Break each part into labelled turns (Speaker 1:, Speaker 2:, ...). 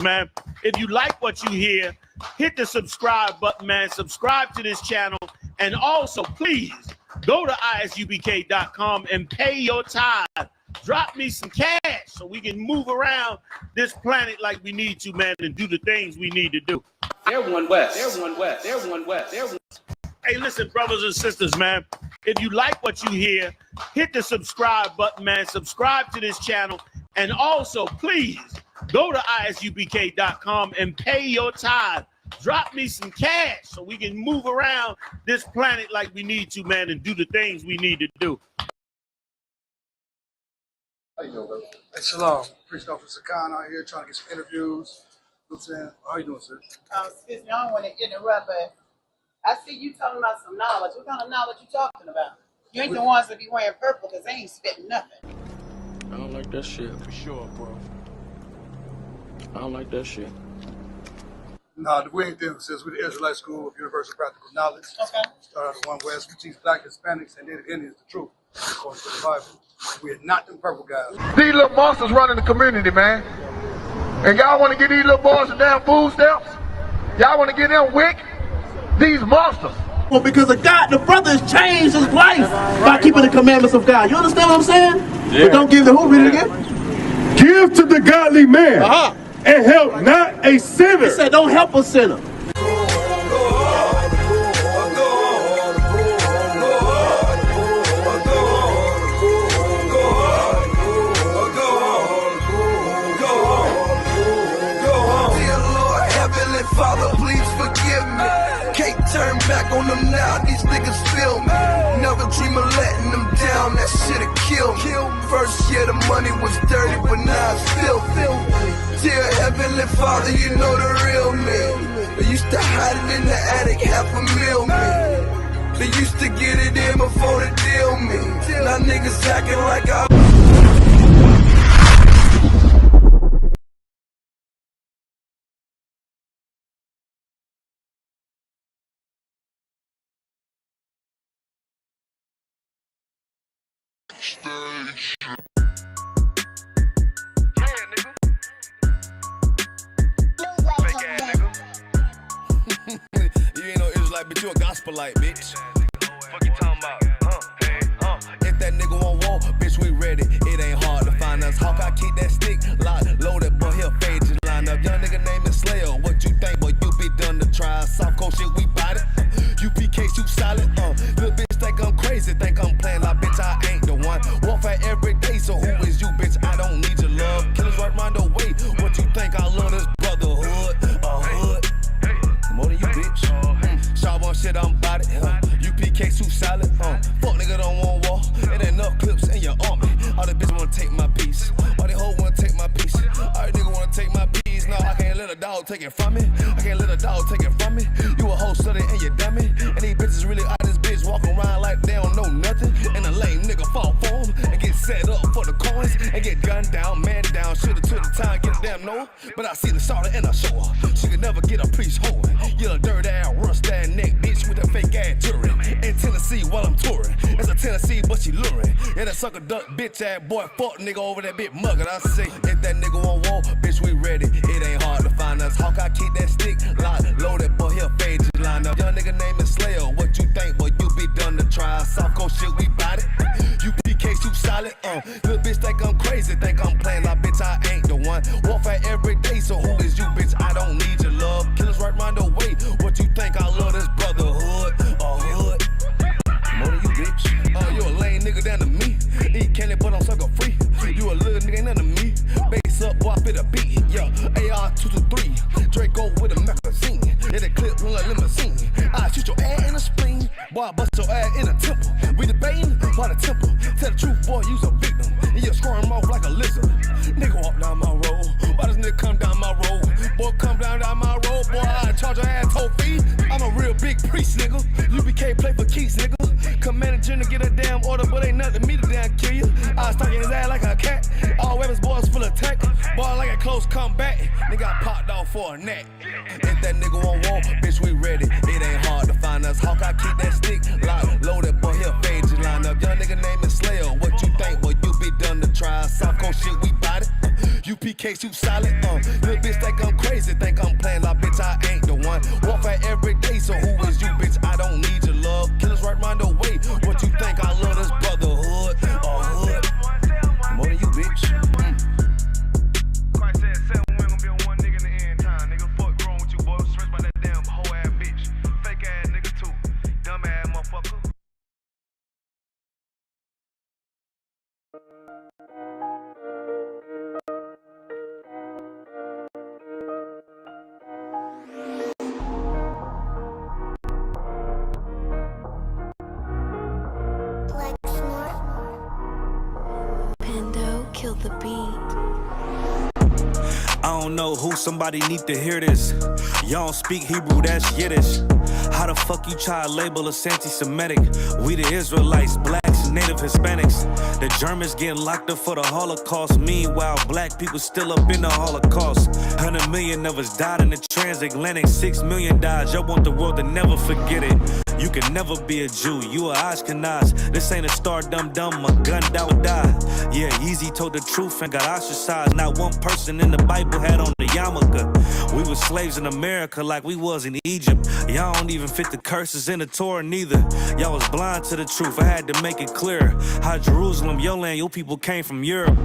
Speaker 1: man. If you like what you hear, hit the subscribe button, man. Subscribe to this channel. And also, please, go to isubk.com and pay your tithe. Drop me some cash so we can move around this planet like we need to, man, and do the things we need to do.
Speaker 2: Everyone west. Everyone west. Everyone west. Everyone.
Speaker 1: Hey, listen, brothers and sisters, man. If you like what you hear, hit the subscribe button, man. Subscribe to this channel. And also, please, go to isubk.com and pay your tithe. Drop me some cash so we can move around this planet like we need to, man, and do the things we need to do.
Speaker 3: How you doing, brother? Hey, shalom. Priest Officer Khan out here trying to get some interviews. You know what I'm saying? How you doing, sir?
Speaker 4: Excuse me, I don't want to interrupt, but I see you talking about some knowledge. What kind of knowledge you talking about? You ain't the ones that be wearing purple because they ain't spitting nothing.
Speaker 5: I don't like that shit. For sure, bro. I don't like that shit.
Speaker 3: Nah, we ain't them since we're the Israelite School of Universal Practical Knowledge.
Speaker 4: Okay.
Speaker 3: Start out of One West. We teach black Hispanics and Native Indians the truth, according to the Bible. We're not them purple guys.
Speaker 6: These little monsters running the community, man. And y'all want to get these little boys some damn food stamps? Y'all want to get them wick? These monsters.
Speaker 7: Well, because of God, the brother has changed his life by keeping the commandments of God. You understand what I'm saying? Yeah. But don't give the who, read it again.
Speaker 8: Give to the godly man and help not a sinner.
Speaker 7: He said, don't help a sinner.
Speaker 9: Father, please forgive me. Can't turn back on them now, these niggas feel me. Never dream of letting them down, that shit'll kill me. First year the money was dirty, but now it's filthy. Dear Heavenly Father, you know the real me. They used to hide it in the attic, $500,000 me. They used to get it in before the deal me. Now niggas acting like I
Speaker 10: You ain't no Israelite, but you a gospelite, bitch. Fuck you talking about? If that nigga won't walk, bitch, we ready. It ain't hard to find us. Hawk, I keep that stick locked, loaded, boy, he'll fade you line up. Young nigga name is Slayer. What you think, boy? You be done to try. Soft cold shit, we bought it. UPK, you solid. Little bitch think I'm crazy, think I'm playing like bitch, I ain't the one. Warfare every day, so who is you, bitch? I don't need your love. Killers right round the way. What you think? I love this brotherhood, a hood. More than you, bitch. Sharp on shit, I'm bout it. UPK too solid. Fuck nigga don't want war. It ain't enough clips in your army. All the bitch wanna take my piece. All they hoe wanna take my piece. All the nigga wanna take my piece. No, I can't let a dog take it from me. I can't let a dog take it from me. You a hoe study and you dummy. And these bitches really out this bitch walking around like they don't know nothing. And a lame nigga fall for them and get set up for the coins and get gunned down, man down. Shoulda took the time, get a damn no. But I see the starter and I show her. She could never get a priest hoeing. You a dirt ass, rust ass neck bitch with a fake ass jury. In Tennessee while I'm touring. It's a Tennessee, but she luring. Yeah, that sucker duck bitch ass boy, fuck nigga over that bit muggin'. I say, if that nigga won't walk, bitch, we ready. It ain't hard to find us. Hawk, I keep that stick locked, loaded, boy, he'll fade you line up. Young nigga name is Slayer. What you think, boy? You be done to try. Soft cold shit, we bout it. UPK, you solid. Little bitch think I'm crazy, think I'm playing like bitch, I ain't the one. Warfare every day, so who is you, bitch? I don't need your love. Killers right round the way. What you think? I love this brotherhood, a hood. More than you, bitch. You a lame nigga down to me. Eat candy, but I'm sucker free. You a little nigga, ain't nothing to me. Bass up, boy, I fit a beat. Yeah, AR-223. Draco with a magazine. Yeah, that clip run like limousine. I shoot your ass in the spleen. Boy, I bust your ass in the temple. We debating by the temple. Tell the truth, boy, you's a victim. And you're squirming off like a lizard. Nigga walk down my road. Why does nigga come down my road? Boy, come down my road. Boy, I charge your ass toll fee. I'm a real big priest, nigga. UBK play for keys, nigga. Commander General get a damn order, but ain't nothing to me to damn kill you. I stuck in his ass like a cat. All weapons, boys full of tech. Boy, like a close combat. Nigga, I popped off for a neck. If that nigga won't walk, bitch, we ready. It ain't hard to find us. Hawk, I keep that stick locked, loaded, boy, he'll fade you line up. Young nigga name is Slayer. What you think, boy? You be done to try. Soft cold shit, we bout it. UPK too solid, little bitch think I'm crazy, think I'm playing like bitch, I ain't the one. Walk out every day, so who is you, bitch? I don't need your love. Killers right round the way. What you think? I love this brotherhood or hood? More than you, bitch. Christ said 7 women gonna be on one nigga in the end time. Nigga, fuck wrong with you, boy? Stressed by that damn hoe ass bitch. Fake ass nigga too. Dumb ass motherfucker.
Speaker 11: Kill the beat.
Speaker 12: I don't know who, somebody need to hear this. Y'all don't speak Hebrew, that's Yiddish. How the fuck you try to label us anti-Semitic? We the Israelites, blacks and native Hispanics. The Germans getting locked up for the Holocaust. Meanwhile, black people still up in the Holocaust. 100 million of us died in the transatlantic. 6 million died, y'all want the world to never forget it. You can never be a Jew, you a Ashkenaz. This ain't a star dum-dum, a gunned out die. Yeah, Yeezy told the truth and got ostracized. Not one person in the Bible had on the yarmulke. We was slaves in America like we was in Egypt. Y'all don't even fit the curses in the Torah neither. Y'all was blind to the truth, I had to make it clear. How Jerusalem, your land, your people came from Europe.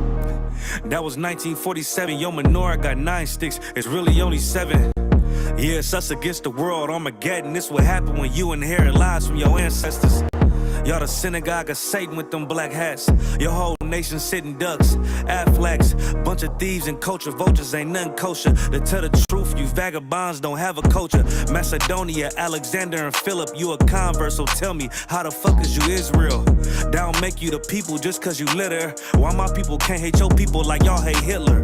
Speaker 12: That was 1947, your menorah got 9 sticks, it's really only 7. Yeah, it's us against the world, Armageddon. This what happened when you inherit lies from your ancestors. Y'all the synagogue of Satan with them black hats. Your whole nation sitting ducks, Aflacs. Bunch of thieves and culture vultures, ain't nothing kosher. To tell the truth, you vagabonds don't have a culture. Macedonia, Alexander and Philip, you a convert, so tell me, how the fuck is you Israel? That don't make you the people just cause you litter. Why my people can't hate your people like y'all hate Hitler?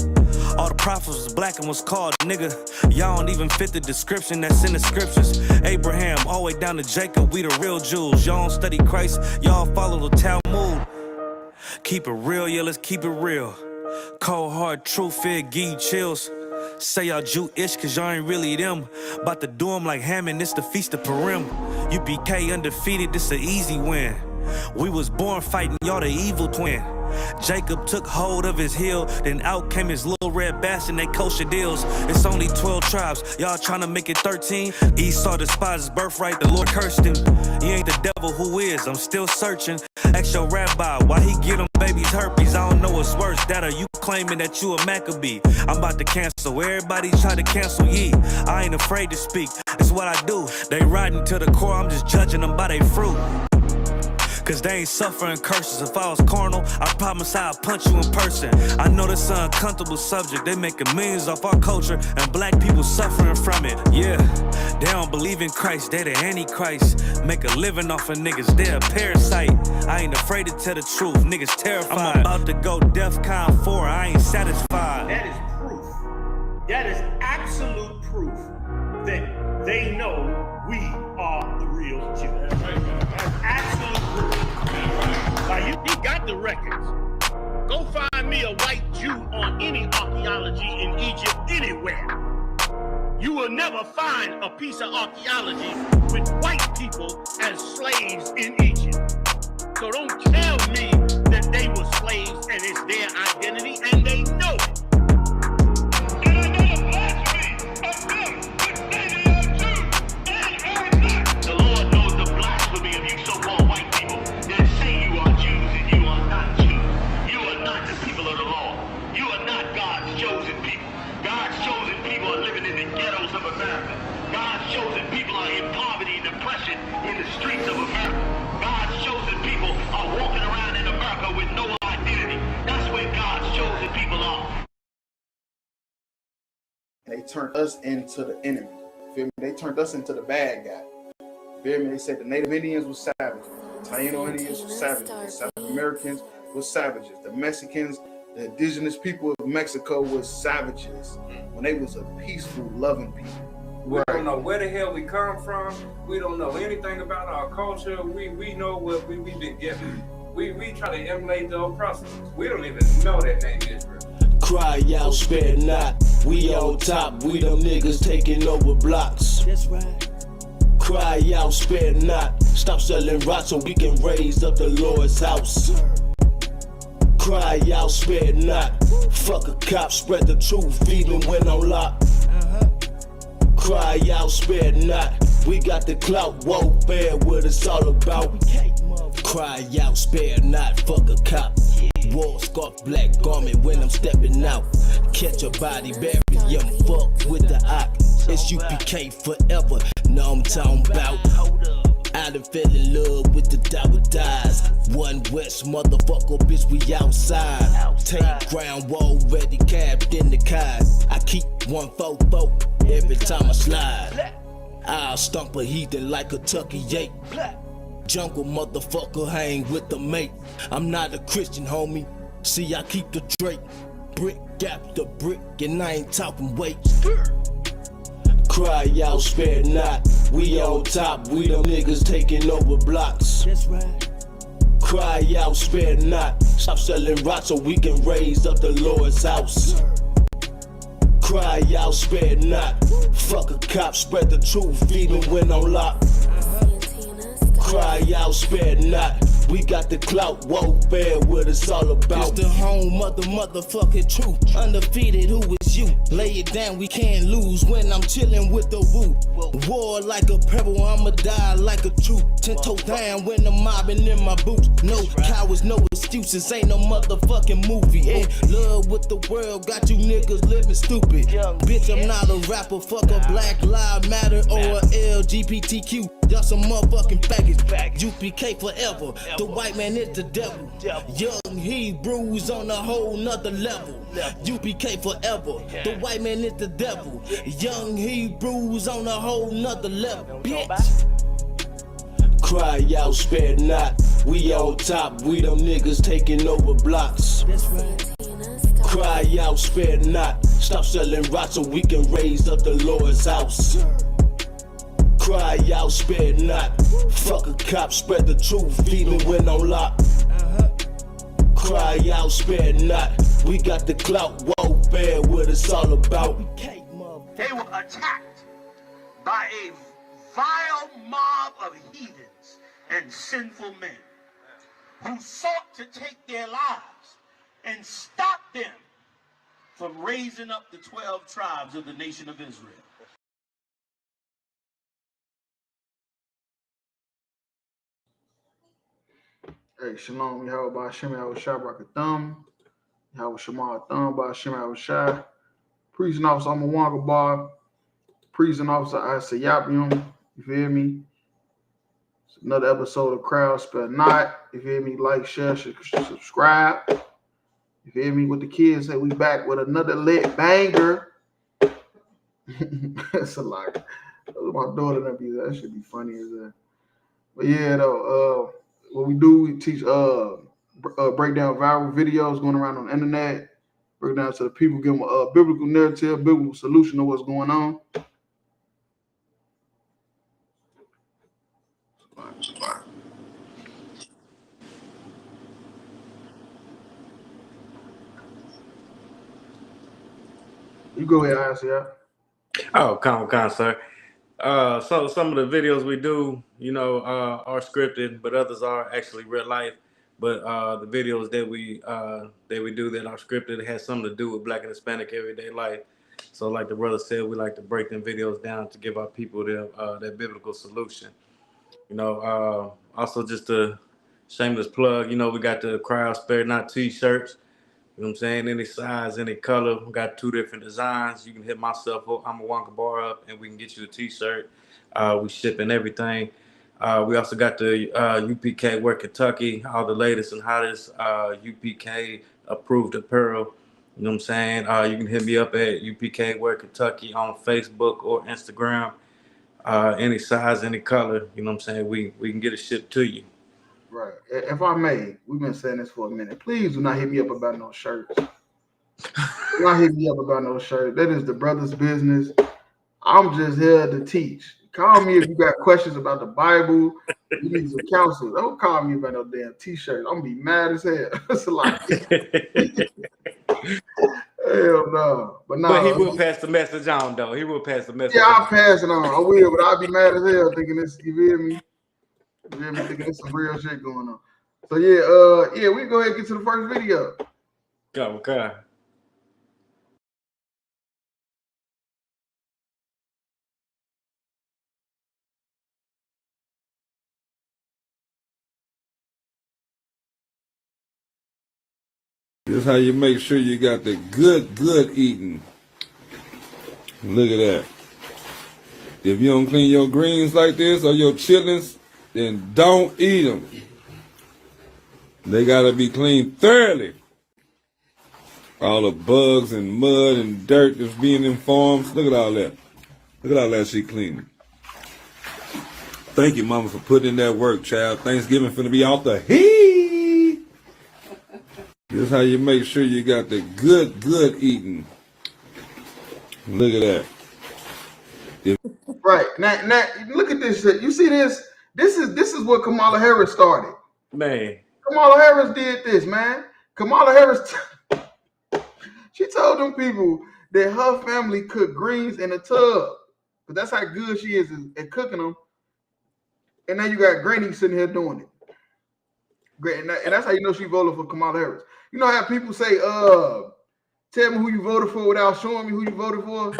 Speaker 12: All the prophets was black and was called nigga. Y'all don't even fit the description that's in the scriptures. Abraham, all the way down to Jacob, we the real Jews. Y'all don't study Christ, y'all follow the Talmud. Keep it real, yeah, let's keep it real. Cold hard truth, it give you chills. Say y'all Jewish cause y'all ain't really them. About to do them like Hammond, it's the Feast of Purim. UPK undefeated, this an easy win. We was born fighting, y'all the evil twin. Jacob took hold of his heel, then out came his little red bastard, they kosher deals. It's only 12 tribes, y'all trying to make it 13. Esau despised his birthright, the Lord cursed him. He ain't the devil, who is? I'm still searching. Ask your rabbi, why he get them babies herpes? I don't know what's worse, that or you claiming that you a Maccabee. I'm about to cancel, everybody try to cancel ye. I ain't afraid to speak, it's what I do. They riding to the core, I'm just judging them by their fruit. Cause they ain't suffering curses. If I was carnal, I promise I'd punch you in person. I know this an uncomfortable subject. They making millions off our culture and black people suffering from it. Yeah, they don't believe in Christ, they the Antichrist. Make a living off of niggas, they a parasite. I ain't afraid to tell the truth, niggas terrified. I'm about to go DEFCON 4, I ain't satisfied.
Speaker 1: That is proof. That is absolute proof that they know we are the real Jews. That's absolute proof. Like, you got the records. Go find me a white Jew on any archaeology in Egypt anywhere. You will never find a piece of archaeology with white people as slaves in Egypt. So don't tell me that they were slaves and it's their identity, and they know it. The Lord knows the blasphemy of you so-called white people that say you are Jews and you are not Jews. You are not the people of the law. You are not God's chosen people. God's chosen people are living in the ghettos of America. God's chosen people are in poverty and depression in the streets of America. God's chosen people are walking around in America with no identity. That's where God's chosen people are.
Speaker 13: They turned us into the enemy. Feel me? They turned us into the bad guy. Feel me? They said the Native Indians were savages. The Taino Indians were savages. The South Americans were savages. The Mexicans, the indigenous people of Mexico were savages when they was a peaceful, loving people.
Speaker 14: We don't know where the hell we come from. We don't know anything about our culture. We know what we've been given. We try to emulate the oppressors. We don't even know that name Israel.
Speaker 15: Cry out, spare not. We on top. We them niggas taking over blocks. That's right. Cry out, spare not. Stop selling rocks so we can raise up the Lord's house. Cry out, spare not. Fuck a cop, spread the truth, even when on lock. Cry out, spare not. We got the clout, warfare, what it's all about. Cry out, spare not. Fuck a cop. War scarf, black garment when I'm stepping out. Catch a body, bury him, fuck with the ock. It's UPK forever. Know I'm talking about. I done fell in love with the Dower Dies. One West motherfucker, bitch, we outside. Take ground, already capped in the car. I keep 144 every time I slide. I'll stomp a heathen like a Tucky ape. Jungle motherfucker, hang with the mate. I'm not a Christian, homie. See, I keep the Drake. Brick after brick, and I ain't talking weight. Cry out, spare not. We on top, we them niggas taking over blocks. That's right. Cry out, spare not. Stop selling rocks so we can raise up the Lord's house. Cry out, spare not. Fuck a cop, spread the truth, even when on lock. Cry out, spare not. We got the clout, warfare, what it's all about. It's the home of the motherfucking truth. Undefeated, who is you? Lay it down, we can't lose when I'm chilling with the woo. War like a pebble, I'ma die like a troop. 10 toes down when I'm mobbing in my boots. No cowards, no excuses, ain't no motherfucking movie. And love with the world, got you niggas living stupid. Bitch, I'm not a rapper, fuck a Black Lives Matter or a LGBTQ. Y'all some motherfucking faggots. UPK forever. The white man is the devil. Young Hebrews on a whole nother level. UPK forever. The white man is the devil. Young Hebrews on a whole nother level. Bitch. Cry out, spare not. We on top. We them niggas taking over blocks. Cry out, spare not. Stop selling rocks so we can raise up the Lord's house. Cry out, spare not. Fuck a cop, spread the truth, even when on lock. Cry out, spare not. We got the clout, warfare, what it's all about.
Speaker 11: They were attacked by a vile mob of heathens and sinful men who sought to take their lives and stop them from raising up the 12 tribes of the nation of Israel.
Speaker 13: Hey, Shalom, Yahweh by Hashem, Yahweh Shai Barakatham, Yahweh Shema Thumb by Hashem, Yahweh Shai, Prison Officer Amawanga Bar, Prison Officer Isayabium, you feel me? It's another episode of Crowd Spare Not, you feel me? Like, share, subscribe, you feel me? What the kids say, we back with another lit banger. That's a lot. My daughter, that should be funny as that. But yeah, though, what we do, we teach break down viral videos going around on the internet, break down to the people, give them a biblical narrative, biblical solution to what's going on. You go ahead, Isaiah.
Speaker 16: Oh, come, sir. So some of the videos we do, are scripted, but others are actually real life. But the videos that we do that are scripted has something to do with Black and Hispanic everyday life. So, like the brother said, we like to break them videos down to give our people that biblical solution. Also just a shameless plug. We got the Cry Out Spare Not t-shirts. You know what I'm saying? Any size, any color. We got 2 different designs. You can hit myself up. I'm a Wonka Bar up, and we can get you a t-shirt. We shipping everything. We also got the UPK Wear Kentucky, all the latest and hottest UPK approved apparel. You know what I'm saying? You can hit me up at UPK Wear Kentucky on Facebook or Instagram. Any size, any color. You know what I'm saying? We can get it shipped to you.
Speaker 13: Right. If I may, we've been saying this for a minute. Please do not hit me up about no shirts. Do not hit me up about no shirts. That is the brother's business. I'm just here to teach. Call me if you got questions about the Bible. You need some counsel. Don't call me about no damn t-shirt. I'm gonna be mad as hell. It's a lot. Hell no.
Speaker 16: But he will pass the message on, though. He will pass the message.
Speaker 13: Yeah, I'll pass it on. I will, but I'll be mad as hell thinking this. You feel me? Thinking there's some real shit going on. So yeah, we go ahead and get to the first video.
Speaker 16: Go, okay.
Speaker 8: This is how you make sure you got the good eating. Look at that. If you don't clean your greens like this or your chitlins, then don't eat them. They gotta be cleaned thoroughly. All the bugs and mud and dirt that's being in farms. Look at all that. Look at all that she cleaning. Thank you, Mama, for putting in that work, child. Thanksgiving finna be off the heat. This is how you make sure you got the good eating. Look at that.
Speaker 13: Right now, look at this shit. You see this? This is what Kamala Harris started.
Speaker 16: Man,
Speaker 13: Kamala Harris did this, man. Kamala Harris, she told them people that her family cooked greens in a tub, but that's how good she is at cooking them. And now you got Granny sitting here doing it. Great, and that's how you know she voted for Kamala Harris. You know how people say, tell me who you voted for without showing me who you voted for?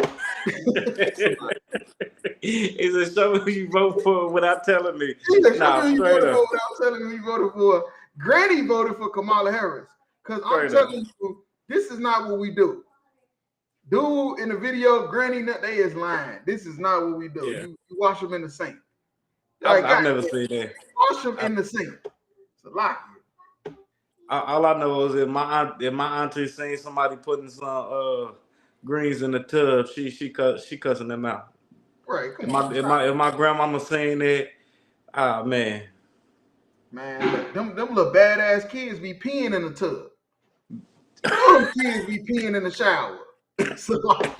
Speaker 16: He said, show me who you vote for without telling me.
Speaker 13: Nah, straight up. Without telling me who you voted for. Granny voted for Kamala Harris. Because I'm telling you, this is not what we do. Dude in the video, Granny, they is lying. This is not what we do. Yeah. You wash them in the sink. Like,
Speaker 16: I've never seen that.
Speaker 13: Wash them in the sink. It's a lie.
Speaker 16: All I know is if my auntie seen somebody putting some greens in the tub, she cussing them out.
Speaker 13: Right.
Speaker 16: If my grandmama saying that, man.
Speaker 13: Man, them little badass kids be peeing in the tub. Them kids be peeing in the shower. So like,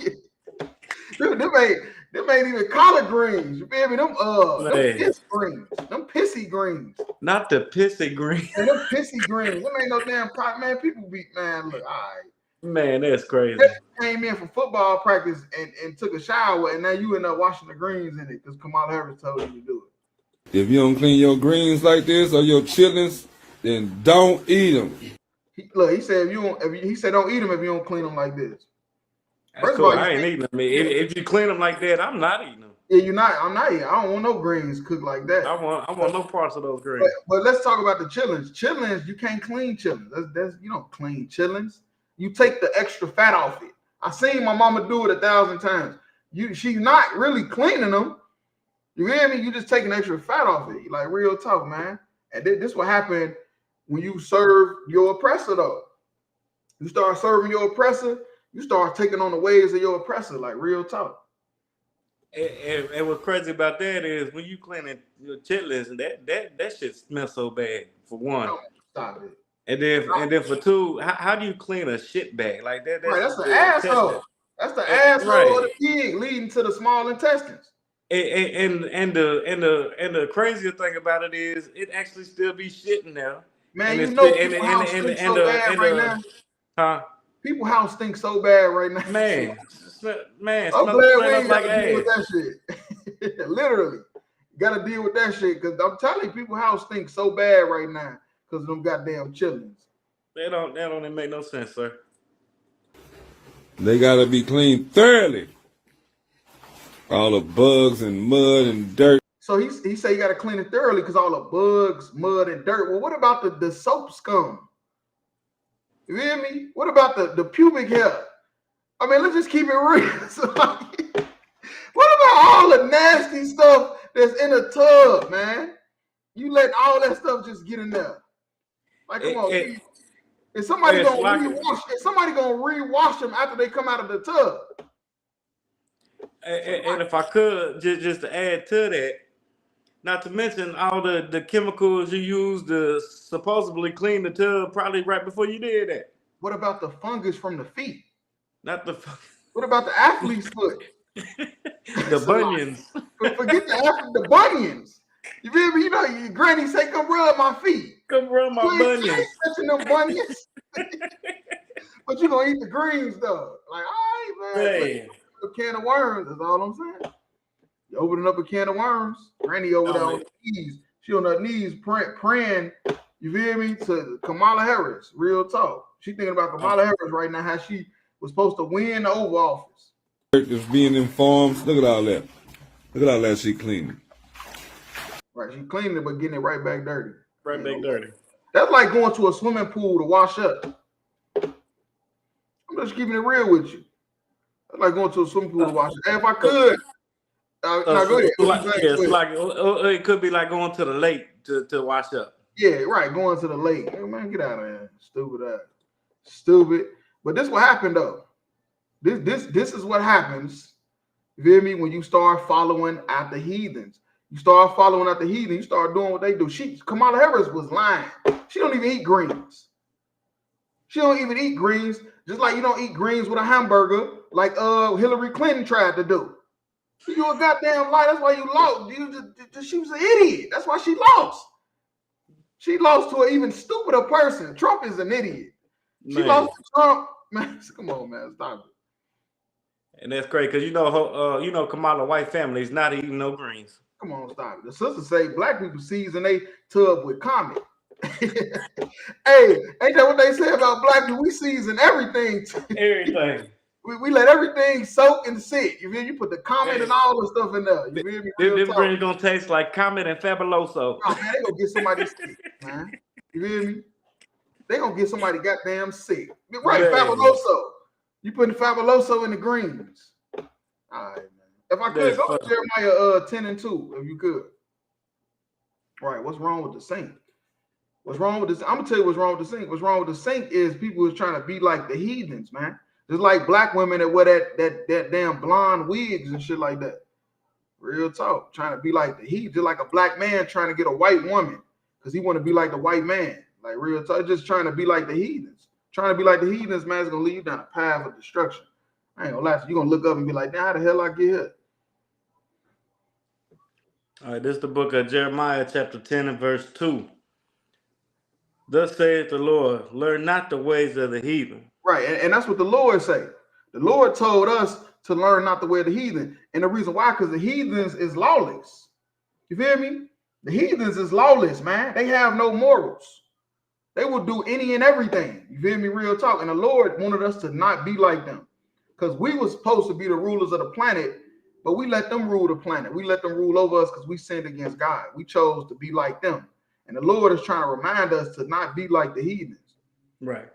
Speaker 13: them ain't even collard greens. You feel me? Them piss greens. Them pissy greens.
Speaker 16: Not the pissy greens.
Speaker 13: Man, them pissy greens. Them ain't no damn pot, man. People be, man, look, all right.
Speaker 16: Man, that's crazy.
Speaker 13: They came in for football practice and took a shower, and now you end up washing the greens in it because Kamala Harris told you to do it.
Speaker 8: If you don't clean your greens like this or your chitlins, then don't eat them.
Speaker 13: He said he said don't eat them if you don't clean them like this.
Speaker 16: First of all, I ain't eating them. If you clean them like that, I'm not eating them.
Speaker 13: Yeah, I'm not eating. I don't want no greens cooked like that.
Speaker 16: I want no parts of those greens.
Speaker 13: But let's talk about the chitlins. Chitlins, you can't clean chitlins. That's you don't clean chitlins. You take the extra fat off it. I seen my mama do it 1,000 times. She's not really cleaning them. You hear me? You just taking extra fat off it. Like real talk, man. And this what happened when you serve your oppressor, though. You start serving your oppressor, you start taking on the ways of your oppressor, like real talk.
Speaker 16: And what's crazy about that is when you cleaning your chitlins, that shit smells so bad. For one,
Speaker 13: stop it.
Speaker 16: And then for two, how do you clean a shit bag like that?
Speaker 13: That's the asshole. That's the asshole of the pig leading to the small intestines.
Speaker 16: And the craziest thing about it is it actually still be shit in there.
Speaker 13: Man, you know people's house stinks so bad right now.
Speaker 16: Huh?
Speaker 13: People's house stinks so bad right now.
Speaker 16: Man,
Speaker 13: I'm glad we ain't got to deal with that shit. Literally, got to deal with that shit because I'm telling you, people's house stinks so bad right now because of them goddamn chitlins.
Speaker 16: That don't even make no sense, sir.
Speaker 8: They gotta be cleaned thoroughly. All the bugs and mud and dirt.
Speaker 13: So he say you gotta clean it thoroughly because all the bugs, mud, and dirt. Well, what about the soap scum? You hear me? What about the pubic hair? I mean, let's just keep it real. So, what about all the nasty stuff that's in a tub, man? You let all that stuff just get in there. Like, come on. Is somebody gonna rewash them after they come out of the tub?
Speaker 16: And if I could, just to add to that, not to mention all the chemicals you use to supposedly clean the tub probably right before you did that.
Speaker 13: What about the fungus from the feet?
Speaker 16: What
Speaker 13: about the athlete's foot?
Speaker 16: The bunions.
Speaker 13: Forget the bunions. You feel me? You know, your granny say, "Come rub my feet."
Speaker 16: Come rub my bunions.
Speaker 13: You ain't touching them bunions. But you gonna eat the greens though. Like, all right, man.
Speaker 16: Hey.
Speaker 13: A can of worms. That's all I'm saying. You opening up a can of worms. Granny over there on her knees. She on her knees praying. You feel me? To Kamala Harris, real talk. She thinking about Kamala Harris right now, how she was supposed to win the Oval Office.
Speaker 8: Just being informed. Look at all that. Look at all that she cleaning.
Speaker 13: Right, she cleaning it, but getting it right back dirty.
Speaker 16: Right back dirty.
Speaker 13: That's like going to a swimming pool to wash up. I'm just keeping it real with you. That's like going to a swimming pool to wash up. If I could, now go ahead.
Speaker 16: It could be like going to the lake to wash up.
Speaker 13: Yeah, right. Going to the lake. Hey, man, get out of here. Stupid ass. Stupid. But this what happened though. This is what happens. You feel me? When you start following after heathens. You start following after heathens, you start doing what they do. Kamala Harris was lying. She don't even eat greens. She don't even eat greens. Just like you don't eat greens with a hamburger, like Hillary Clinton tried to do. You a goddamn lie. That's why you lost. She was an idiot. That's why she lost. She lost to an even stupider person. Trump is an idiot. She lost to Trump. Man, come on, man. Stop it.
Speaker 16: And that's great because you know Kamala white family is not eating no greens.
Speaker 13: Come on, stop it. The sisters say black people season they tub with comment. Hey, ain't that what they say about black people? We season everything.
Speaker 16: Everything.
Speaker 13: We let everything soak and sit. You feel? You put the comment and all the stuff in there. You feel me?
Speaker 16: Them greens gonna taste like Comet and Fabuloso.
Speaker 13: Oh man, they gonna get somebody sick, man. You feel me? They gonna get somebody goddamn sick. Right, man. Fabuloso. You putting Fabuloso in the greens. All right, man. If I could, go to Jeremiah 10:2, if you could. Right, what's wrong with the saint? What's wrong with this? I'm gonna tell you what's wrong with the saint. What's wrong with the saint is people is trying to be like the heathens, man. Just like black women that wear that damn blonde wigs and shit like that. Real talk. Trying to be like the heathen, just like a black man trying to get a white woman because he want to be like the white man. Like real talk, just trying to be like the heathens. Trying to be like the heathens, man, is gonna lead you down a path of destruction. I ain't gonna lie to you. You're gonna look up and be like, now how the hell I get here?
Speaker 16: All right, this is the book of Jeremiah, chapter 10 and verse 2. Thus saith the Lord, learn not the ways of the heathen.
Speaker 13: Right, and that's what the Lord say. The Lord told us to learn not the way of the heathen. And the reason why, because the heathens is lawless. You feel me? The heathens is lawless, man. They have no morals. They will do any and everything. You feel me? Real talk. And the Lord wanted us to not be like them. Because we were supposed to be the rulers of the planet, but we let them rule the planet. We let them rule over us because we sinned against God. We chose to be like them. And the Lord is trying to remind us to not be like the heathens.
Speaker 16: Right.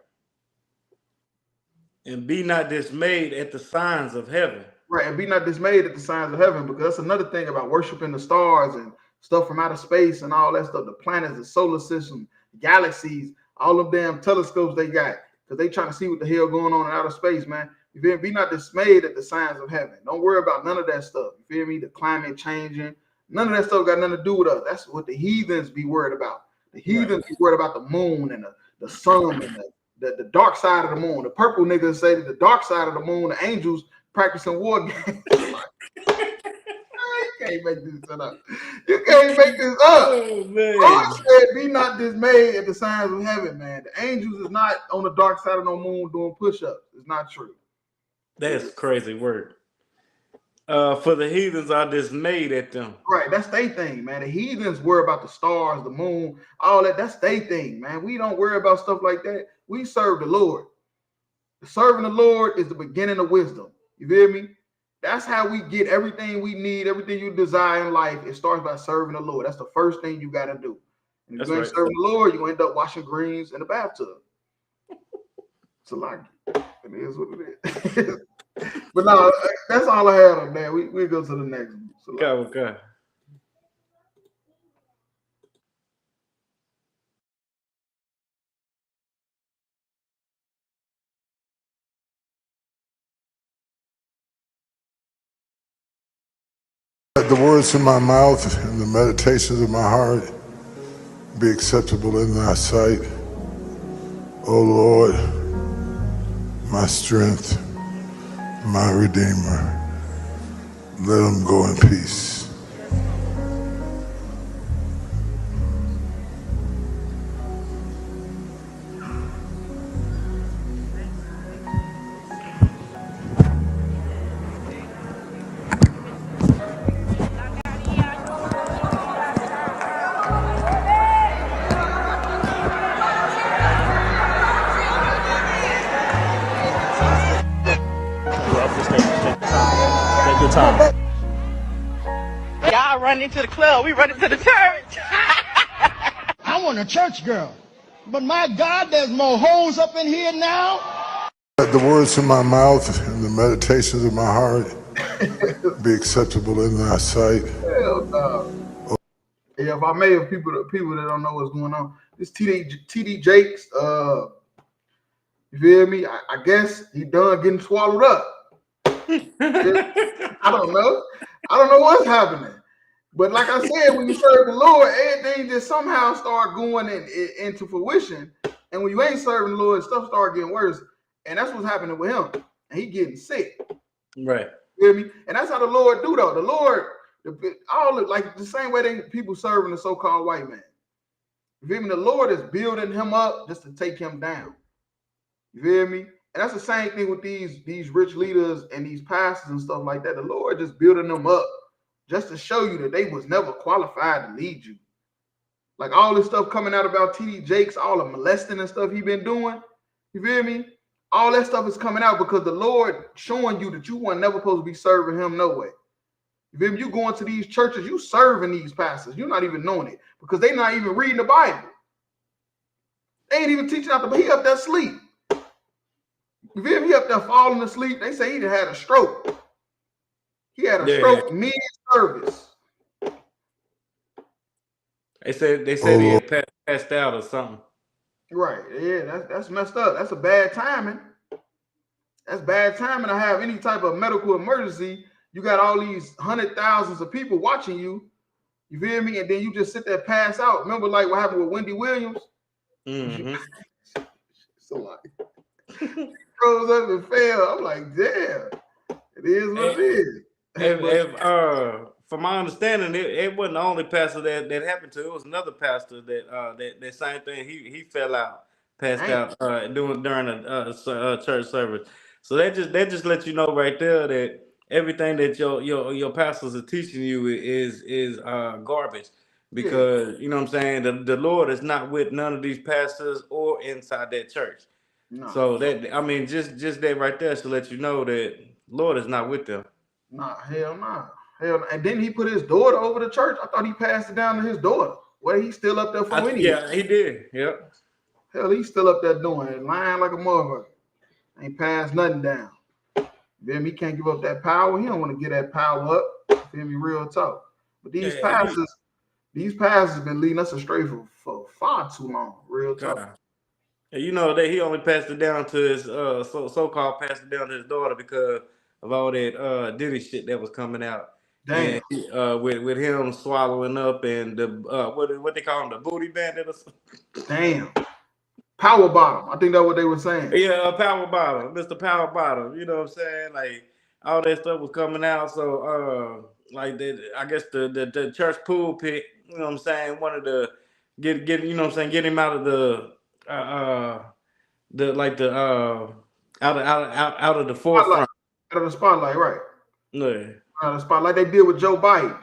Speaker 16: And be not dismayed at the signs of heaven.
Speaker 13: Right, and be not dismayed at the signs of heaven, because that's another thing about worshiping the stars and stuff from outer space and all that stuff, the planets, the solar system, galaxies, all of them telescopes they got, because they trying to see what the hell going on in outer space, man. You feel me? Be not dismayed at the signs of heaven. Don't worry about none of that stuff. You feel me? The climate changing. None of that stuff got nothing to do with us. That's what the heathens be worried about. The heathens be worried about the moon and the sun and the dark side of the moon. The purple niggas say that the dark side of the moon, the angels practicing war games. You can't make this up. You can't make this up. Oh, man. God said, be not dismayed at the signs of heaven, man. The angels is not on the dark side of no moon doing push-ups. It's not true.
Speaker 16: That's crazy word. For the heathens are dismayed at them.
Speaker 13: Right, that's their thing, man. The heathens worry about the stars, the moon, all that. That's their thing, man. We don't worry about stuff like that. We serve the Lord. Serving the Lord is the beginning of wisdom. You feel me? That's how we get everything we need, everything you desire in life. It starts by serving the Lord. That's the first thing you got to do. And if you ain't serving the Lord, you end up washing greens in the bathtub. It's a lot. It is what it is. But no, that's all I had on that. We'll go to the next one.
Speaker 16: Okay.
Speaker 17: Let the words of my mouth and the meditations of my heart be acceptable in thy sight. O Lord, my strength, my Redeemer. Let them go in peace.
Speaker 4: Y'all run into the club, we run into the church.
Speaker 18: I want a church girl. But my God, there's more hoes up in here now.
Speaker 17: Let the words of my mouth and the meditations of my heart be acceptable in thy sight.
Speaker 13: Hell no. Yeah, if I may have people that don't know what's going on. This TD Jakes, you feel me? I guess he done getting swallowed up. I don't know. I don't know what's happening. But like I said, when you serve the Lord, everything just somehow start going into fruition. And when you ain't serving the Lord, stuff start getting worse. And that's what's happening with him. And he getting sick.
Speaker 16: Right.
Speaker 13: You hear me? And that's how the Lord do though. The Lord, like the same way people serving the so-called white man. You feel me? The Lord is building him up just to take him down. You feel me? And that's the same thing with these rich leaders and these pastors and stuff like that. The Lord just building them up just to show you that they was never qualified to lead you. Like all this stuff coming out about TD Jakes, all the molesting and stuff he been doing. You feel me? All that stuff is coming out because the Lord showing you that you weren't never supposed to be serving him no way. You feel me? You going to these churches, you serving these pastors. You're not even knowing it because they're not even reading the Bible. They ain't even teaching out the Bible. He up there asleep. You feel me? He up there falling asleep. They say he had a stroke. He had a stroke mid-service.
Speaker 16: They said he had passed out or something.
Speaker 13: Right. Yeah, that's messed up. That's a bad timing. That's bad timing to have any type of medical emergency. You got all these thousands of people watching you. You feel me? And then you just sit there, pass out. Remember like what happened with Wendy Williams?
Speaker 16: Mm-hmm.
Speaker 13: So like, rose up and fell. I'm like, damn. It is what it is.
Speaker 16: From my understanding, it wasn't the only pastor that happened to. It was another pastor that same thing. He fell out, passed out during a church service. So that just lets you know right there that everything that your pastors are teaching you is garbage. Because you know what I'm saying, the Lord is not with none of these pastors or inside that church.
Speaker 13: No.
Speaker 16: So that just that right there should let you know that Lord is not with them.
Speaker 13: Nah, hell nah. Hell, and then he put his daughter over the church. I thought he passed it down to his daughter. Well, he's still up there for anyway.
Speaker 16: Yeah, he did. Yep.
Speaker 13: Hell, he's still up there doing it, lying like a motherfucker. Ain't passed nothing down. Feel me? He can't give up that power. He don't want to get that power up. Feel me? Real talk. But these pastors been leading us astray for far too long. Real talk.
Speaker 16: And you know that he only passed it down to his so-called passed it down to his daughter because of all that Diddy shit that was coming out.
Speaker 13: Damn.
Speaker 16: And with him swallowing up and the what they call him, the booty bandit or something.
Speaker 13: Damn. Power bottom. I think that's what they were saying.
Speaker 16: Yeah, power bottom, Mr. Power Bottom. You know what I'm saying? Like all that stuff was coming out. So I guess the church pulpit, you know what I'm saying, wanted to get you know what I'm saying, get him out of the out of the forefront.
Speaker 13: Out of the spotlight, right.
Speaker 16: Yeah.
Speaker 13: Out of the spotlight, like they did with Joe Biden.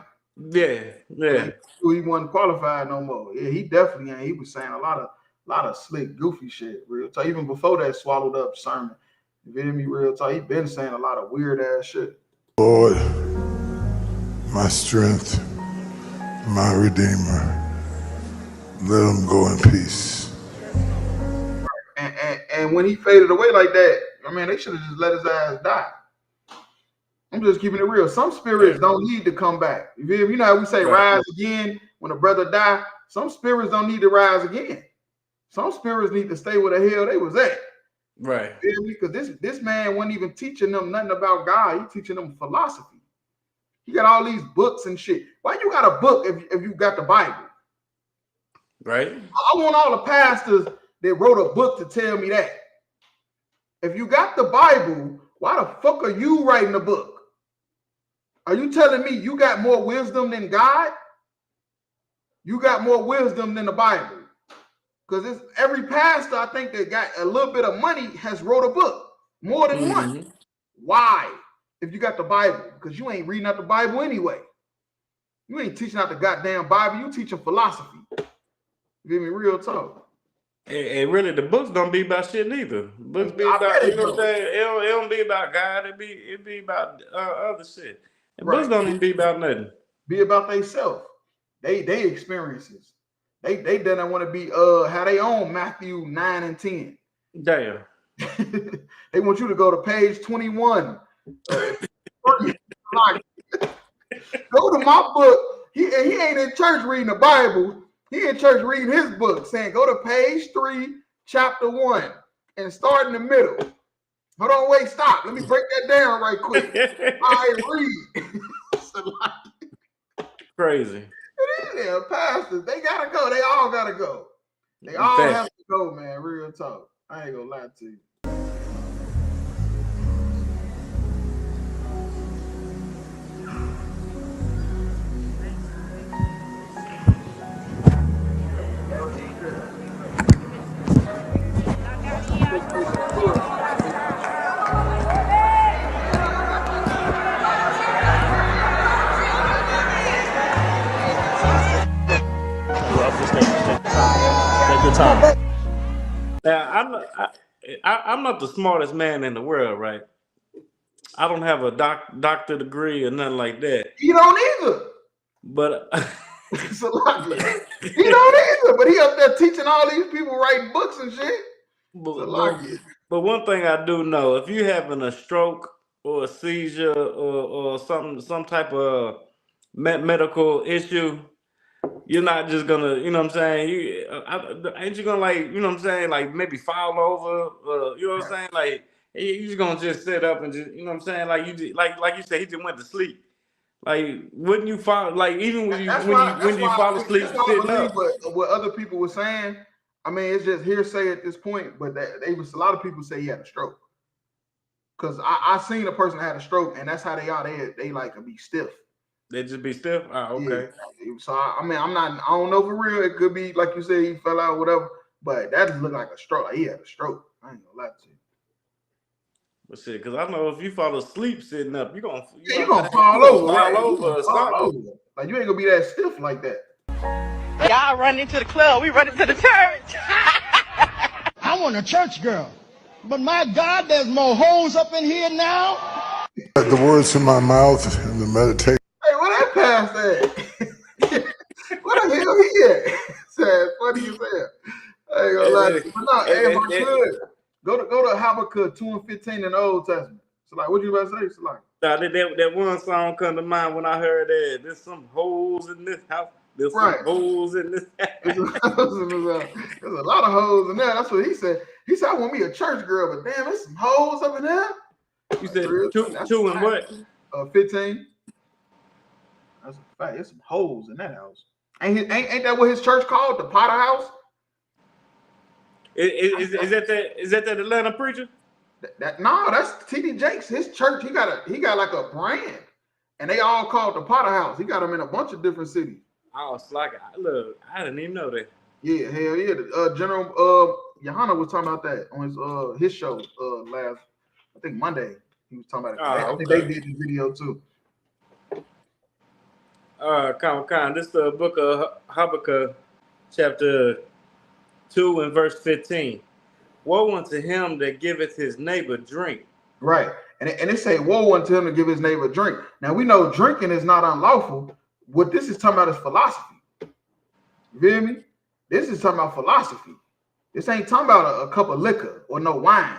Speaker 16: Yeah.
Speaker 13: He wasn't qualified no more. Yeah, he definitely ain't. He was saying a lot of slick, goofy shit. Real talk. Even before that swallowed up sermon. You feel me? Real talk. He been saying a lot of weird ass shit.
Speaker 17: Lord, my strength, my redeemer, let him go in peace.
Speaker 13: And when he faded away like that, I mean, they should have just let his ass die. I'm just keeping it real. Some spirits don't need to come back. You feel me? You know how we say rise again when a brother die? Some spirits don't need to rise again. Some spirits need to stay where the hell they was at.
Speaker 16: Right.
Speaker 13: You feel me? Because this man wasn't even teaching them nothing about God. He teaching them philosophy. He got all these books and shit. Why you got a book if you got the Bible?
Speaker 16: Right.
Speaker 13: I want all the pastors that wrote a book to tell me that. If you got the Bible, why the fuck are you writing a book? Are you telling me you got more wisdom than God? You got more wisdom than the Bible. Because it's every pastor, I think, that got a little bit of money has wrote a book. More than one. Why? If you got the Bible. Because you ain't reading out the Bible anyway. You ain't teaching out the goddamn Bible. You teaching philosophy. Give me real talk.
Speaker 16: And really, the books don't be about shit neither. Books be about, you know what I'm saying? It don't be about God. It be about other shit. And books don't even be about nothing.
Speaker 13: be about themselves. They experiences. They didn't want to be how they own Matthew 9 and 10.
Speaker 16: Damn.
Speaker 13: They want you to go to page 21. Go to my book. He ain't in church reading the Bible. He in church reading his book, saying go to page 3, chapter 1, and start in the middle. Hold on, wait, stop. Let me break that down right quick. I read.
Speaker 16: Crazy.
Speaker 13: Yeah, pastors, they gotta go. They all gotta go. They all have to go, man. Real talk. I ain't gonna lie to you.
Speaker 16: Now, I'm not the smartest man in the world, right? I don't have a doctor degree or nothing like that.
Speaker 13: You don't either.
Speaker 16: But
Speaker 13: he don't either. But he up there teaching all these people writing books and shit.
Speaker 16: But one thing I do know, if you having a stroke or a seizure or some type of medical issue, you're not just gonna, you know what I'm saying? Ain't you gonna, like, you know what I'm saying, like maybe fall over, you know what I'm saying? Like you just gonna just sit up and just, you know what I'm saying? Like you just, like you said, he just went to sleep. Like wouldn't you fall, like even when you fall asleep sitting up?
Speaker 13: What other people were saying, I mean, it's just hearsay at this point. But a lot of people say he had a stroke. Because I seen a person that had a stroke, and that's how they are. They like to be stiff.
Speaker 16: They just be stiff? Oh, okay.
Speaker 13: Yeah. So I mean, I don't know for real. It could be like you said, he fell out, whatever. But that just looked like a stroke. Like he had a stroke. I ain't gonna lie to you.
Speaker 16: But shit, because I know if you fall asleep sitting up, you're gonna
Speaker 13: fall over.
Speaker 16: Or something.
Speaker 13: Like you ain't gonna be that stiff like that.
Speaker 4: Y'all run into the club, we run into the church.
Speaker 18: I want a church girl. But my God, there's more holes up in here now.
Speaker 17: The words in my mouth and the meditation.
Speaker 13: Hey, where that pastor at? Where the hell he at? Sad, funny as hell. I ain't gonna lie to you. But no, if I could, go to Habakkuk 2 and 15 in the Old Testament. So like, what you about to say? So like,
Speaker 16: that one song come to mind when I heard that. There's some holes in this house. There's some holes in this house.
Speaker 13: There's a lot of holes in there. That's what he said. He said, I want me a church girl, but damn, there's some holes up in there.
Speaker 16: You said two and what?
Speaker 13: 15. That's a fact. There's some holes in that house. Ain't that what his church called? The Potter House?
Speaker 16: Is that that Atlanta preacher?
Speaker 13: No, that's T.D. Jakes. His church, he got like a brand. And they all called the Potter House. He got them in a bunch of different cities.
Speaker 16: Oh, it's like, look, I didn't even know that.
Speaker 13: Yeah, hell yeah. General Yohana was talking about that on his show last, I think Monday. He was talking about it. I think they did the video too.
Speaker 16: This is the book of Habakkuk, chapter 2 and verse 15. Woe unto him that giveth his neighbor drink.
Speaker 13: Right. And it say, woe unto him to give his neighbor drink. Now we know drinking is not unlawful. What this is talking about is philosophy. You feel me? This is talking about philosophy. This ain't talking about a cup of liquor or no wine.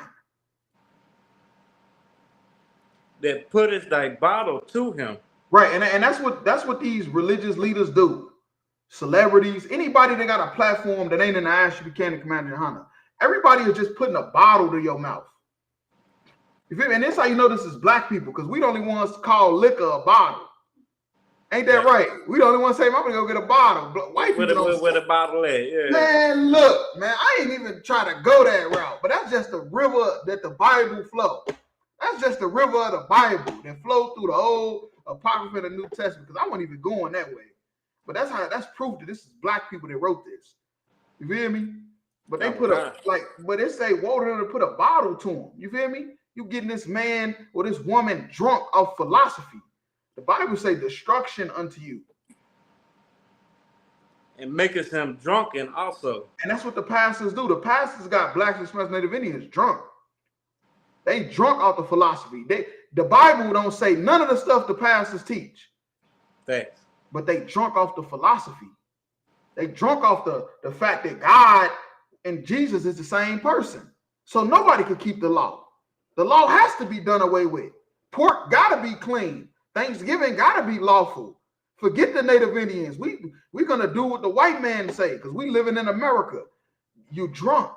Speaker 16: That putteth thy bottle to him.
Speaker 13: Right, and that's what these religious leaders do. Celebrities, anybody that got a platform that ain't in the ISUPK and Commander Yohana. Everybody is just putting a bottle to your mouth. You feel me? And this is how you know this is black people, because we the only ones to call liquor a bottle. Ain't that right? We the only ones say, I'm gonna go get a bottle. White people
Speaker 16: where the bottle at? Yeah.
Speaker 13: Man, look, man, I ain't even trying to go that route, but that's just the river that the Bible flows. That's just the river of the Bible that flows through the Old Apocrypha and the New Testament, because I wasn't even going that way. But that's proof that this is black people that wrote this. You feel me? But they but they say, woe to them to put a bottle to him. You feel me? You getting this man or this woman drunk of philosophy. The Bible say destruction unto you.
Speaker 16: And maketh him drunken also.
Speaker 13: And that's what the pastors do. The pastors got blacks, Hispanics, Native Indians drunk. They drunk off the philosophy. The Bible don't say none of the stuff the pastors teach.
Speaker 16: Thanks.
Speaker 13: but they drunk off the philosophy. They drunk off the fact that God and Jesus is the same person. So nobody could keep the law. The law has to be done away with. Pork gotta be clean. Thanksgiving gotta be lawful. Forget the Native Indians. We're gonna do what the white man say because we living in America. You drunk.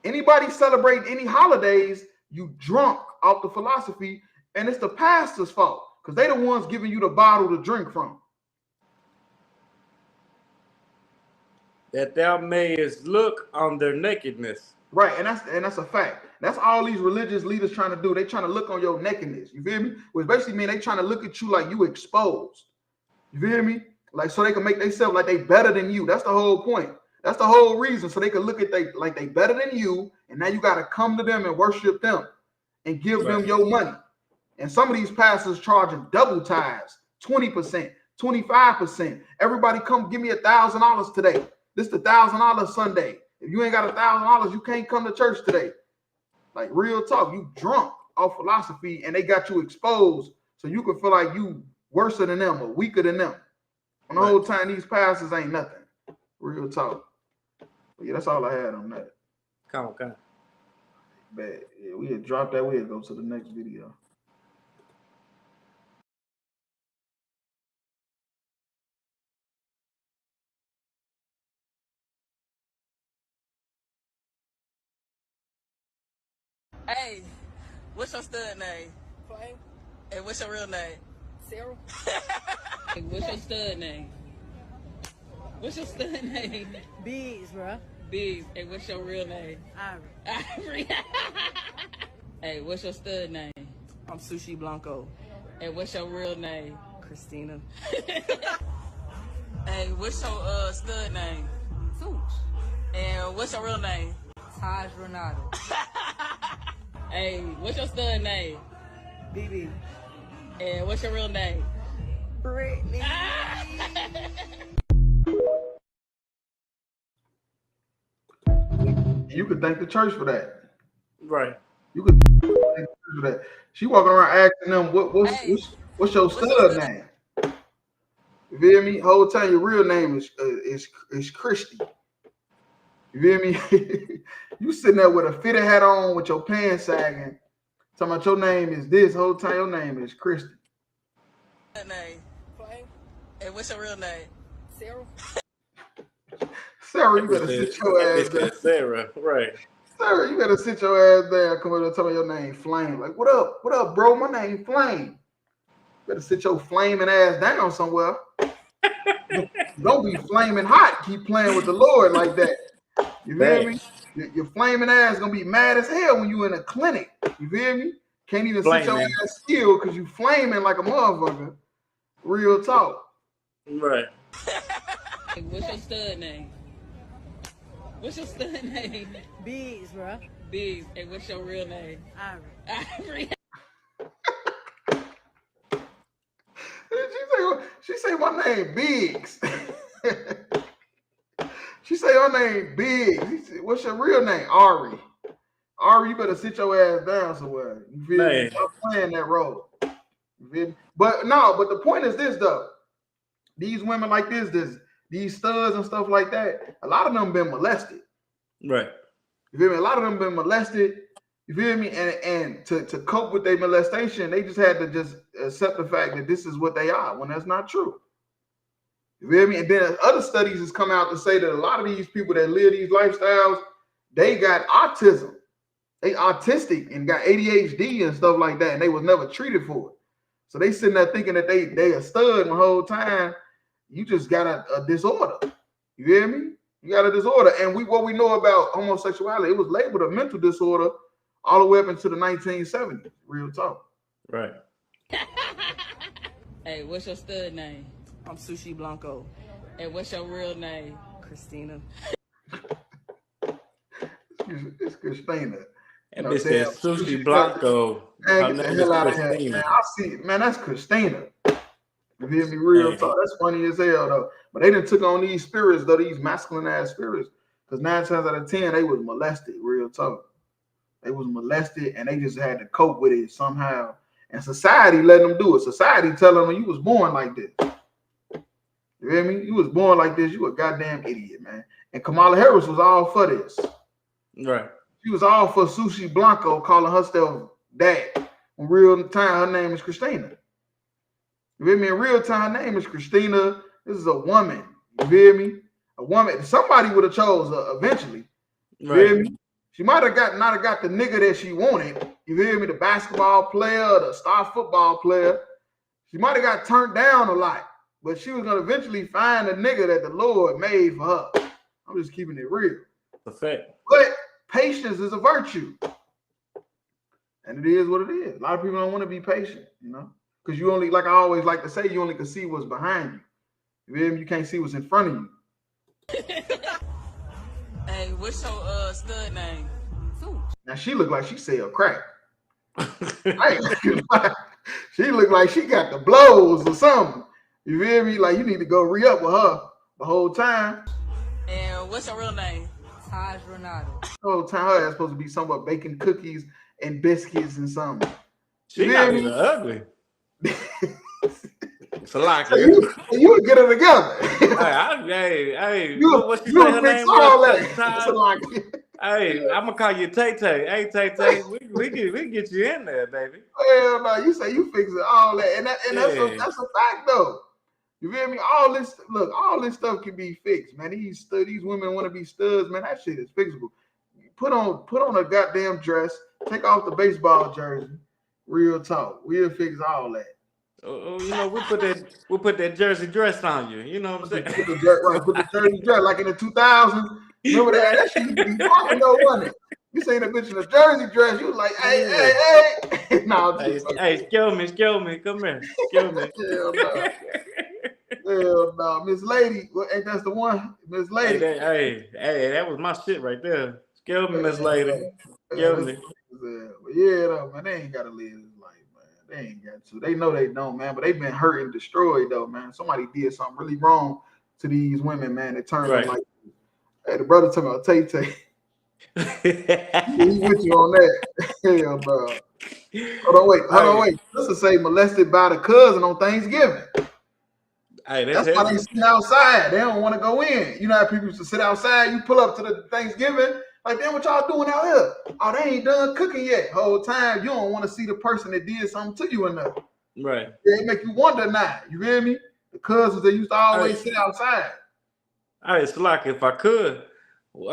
Speaker 13: Anybody celebrate any holidays, you drunk off the philosophy, and it's the pastor's fault because they the ones giving you the bottle to drink from.
Speaker 16: That thou mayest look on their nakedness.
Speaker 13: Right, and that's a fact. That's all these religious leaders trying to do. They trying to look on your nakedness. You feel me? Which basically mean they trying to look at you like you exposed. You feel me? Like so they can make themselves like they better than you. That's the whole point. That's the whole reason. So they can look at they like they better than you, and now you got to come to them and worship them and give them your money. And some of these pastors charging double tithes, 20%, 25%. Everybody come give me $1,000 today. This is the $1,000 Sunday. If you ain't got $1,000, you can't come to church today. Like real talk, you drunk off philosophy, and they got you exposed, so you can feel like you worse than them or weaker than them. And the whole time, these pastors ain't nothing. Real talk. But yeah, that's all I had on that.
Speaker 16: Come on.
Speaker 13: Bad. Yeah, we had dropped that. We had go to the next video.
Speaker 19: Hey, what's your stud name? Flame. Hey, what's your real name? Sarah. Hey, what's your stud name? What's your stud name? Biggs, bro. Biggs. Hey, what's your real name? Ivory. Ivory. Hey, what's your stud name? I'm Sushi Blanco. Hey, what's your real name? Christina. Hey, what's your stud name? Sush. And what's your real name? Taj Renato. Hey, what's your stud name? BB. And what's your real name? Brittany.
Speaker 13: You could thank the church for that.
Speaker 16: Right.
Speaker 13: You could thank the church for that. She walking around asking them, what's your stud name? You feel me? Whole time your real name is Christy. You feel me? You sitting there with a fitted hat on with your pants sagging, talking about your name is this. Whole time your name is Christy.
Speaker 19: Name? Flame. Hey, what's your real name? Sarah.
Speaker 13: Sarah, you better sit your ass down.
Speaker 16: Sarah, right.
Speaker 13: Sarah, you better sit your ass down. Come over and tell me your name Flame. Like, what up, bro? My name Flame. Better sit your flaming ass down somewhere. Don't be flaming hot. Keep playing with the Lord like that. You feel me? Your flaming ass gonna be mad as hell when you in a clinic. You feel me? Can't even sit your ass still because you flaming like a motherfucker. Real talk.
Speaker 16: Right.
Speaker 19: Hey, what's your stud name? What's your stud name? Biggs, bro. Biggs. Hey, what's your real name? Ivory.
Speaker 13: She say my name Biggs. She say her name Biggs. Said, what's your real name? Ari. Ari, you better sit your ass down somewhere. You feel me? Stop playing that role. You feel me? But the point is this though. These women like these studs and stuff like that, a lot of them been molested.
Speaker 16: Right.
Speaker 13: You feel me? A lot of them been molested. You feel me? And to cope with their molestation, they just had to just accept the fact that this is what they are when that's not true. You feel me? And then other studies has come out to say that a lot of these people that live these lifestyles, they got autism. They autistic and got ADHD and stuff like that, and they was never treated for it. So they sitting there thinking that they a stud the whole time. You just got a disorder. You hear me? You got a disorder. And what we know about homosexuality, it was labeled a mental disorder all the way up into the 1970s. Real talk.
Speaker 16: Right.
Speaker 19: Hey, what's your stud name? I'm Sushi Blanco. Hey, what's your real name? Christina.
Speaker 13: It's Christina.
Speaker 16: And this is Sushi Blanco.
Speaker 13: Man, get the hell out of here, man. I see, man, that's Christina. You hear me? Real talk. That's funny as hell, though. But they done took on these spirits, though, these masculine ass spirits. Because 9 times out of 10, they was molested. Real talk. They was molested, and they just had to cope with it somehow. And society letting them do it. Society telling them you was born like this. You hear me? You was born like this. You a goddamn idiot, man. And Kamala Harris was all for this.
Speaker 16: Right.
Speaker 13: She was all for Sushi Blanco calling herself dad. In real time, her name is Christina. You hear me? In real time, her name is Christina. This is a woman. You hear me? A woman. Somebody would have chose her eventually. You hear me? She might have not have got the nigga that she wanted. You hear me? The basketball player, the star football player. She might have got turned down a lot, but she was gonna eventually find a nigga that the Lord made for her. I'm just keeping it real.
Speaker 16: Perfect.
Speaker 13: But patience is a virtue. And it is what it is. A lot of people don't want to be patient, you know, because you only, like I always like to say, you only can see what's behind you. You hear me? You can't see what's in front of you.
Speaker 19: Hey, what's your stud name?
Speaker 13: Now she looked like she sell crack. I ain't gonna lie. She looked like she got the blows or something. You feel me? Like you need to go re-up with her the whole time.
Speaker 19: And what's your real name? Taj Renato.
Speaker 13: The whole time her ass supposed to be somewhat baking cookies and biscuits and something.
Speaker 16: She not even ugly.
Speaker 13: So you would get her together.
Speaker 16: Hey,
Speaker 13: you
Speaker 16: what she
Speaker 13: you
Speaker 16: say her
Speaker 13: fix
Speaker 16: name
Speaker 13: all
Speaker 16: was?
Speaker 13: that.
Speaker 16: Hey, I'm gonna call you Tay Tay. Hey, Tay Tay, we can get you in there, baby.
Speaker 13: Hell no, you say you fixing all that, and that's a fact though. You feel me? All this stuff can be fixed, man. These women want to be studs, man. That shit is fixable. Put on a goddamn dress, take off the baseball jersey. Real talk. We'll fix all that.
Speaker 16: You know, we'll put that jersey dress on you. You know what I'm saying?
Speaker 13: Put the jersey dress like in the 2000s. Remember that? That shit used to be fucking no money. You seen a bitch in a jersey dress, you was like, hey. No,
Speaker 16: hey, scare me. Come here. Scare me.
Speaker 13: Hell no. Miss Lady. Ain't that the one? Miss Lady.
Speaker 16: Hey, that was my shit right there. Scare me, Miss Lady. Scare me.
Speaker 13: But yeah, though, man, they ain't gotta live this life, man. They ain't got to. They know they don't, man, but they've been hurt and destroyed, though, man. Somebody did something really wrong to these women, man. It turned them like, hey, the brother talking about Tay Tay. He with you on that. Hell, bro. Hold on, wait. This is say molested by the cousin on Thanksgiving.
Speaker 16: Hey,
Speaker 13: that's why they sitting outside. They don't want to go in. You know how people used to sit outside. You pull up to the Thanksgiving, like, damn, what y'all doing out here? Oh, they ain't done cooking yet. Whole time you don't want to see the person that did something to you enough.
Speaker 16: Right.
Speaker 13: They make you wonder now. You hear me? The cousins that used to always sit outside.
Speaker 16: Hey, it's like if I could, we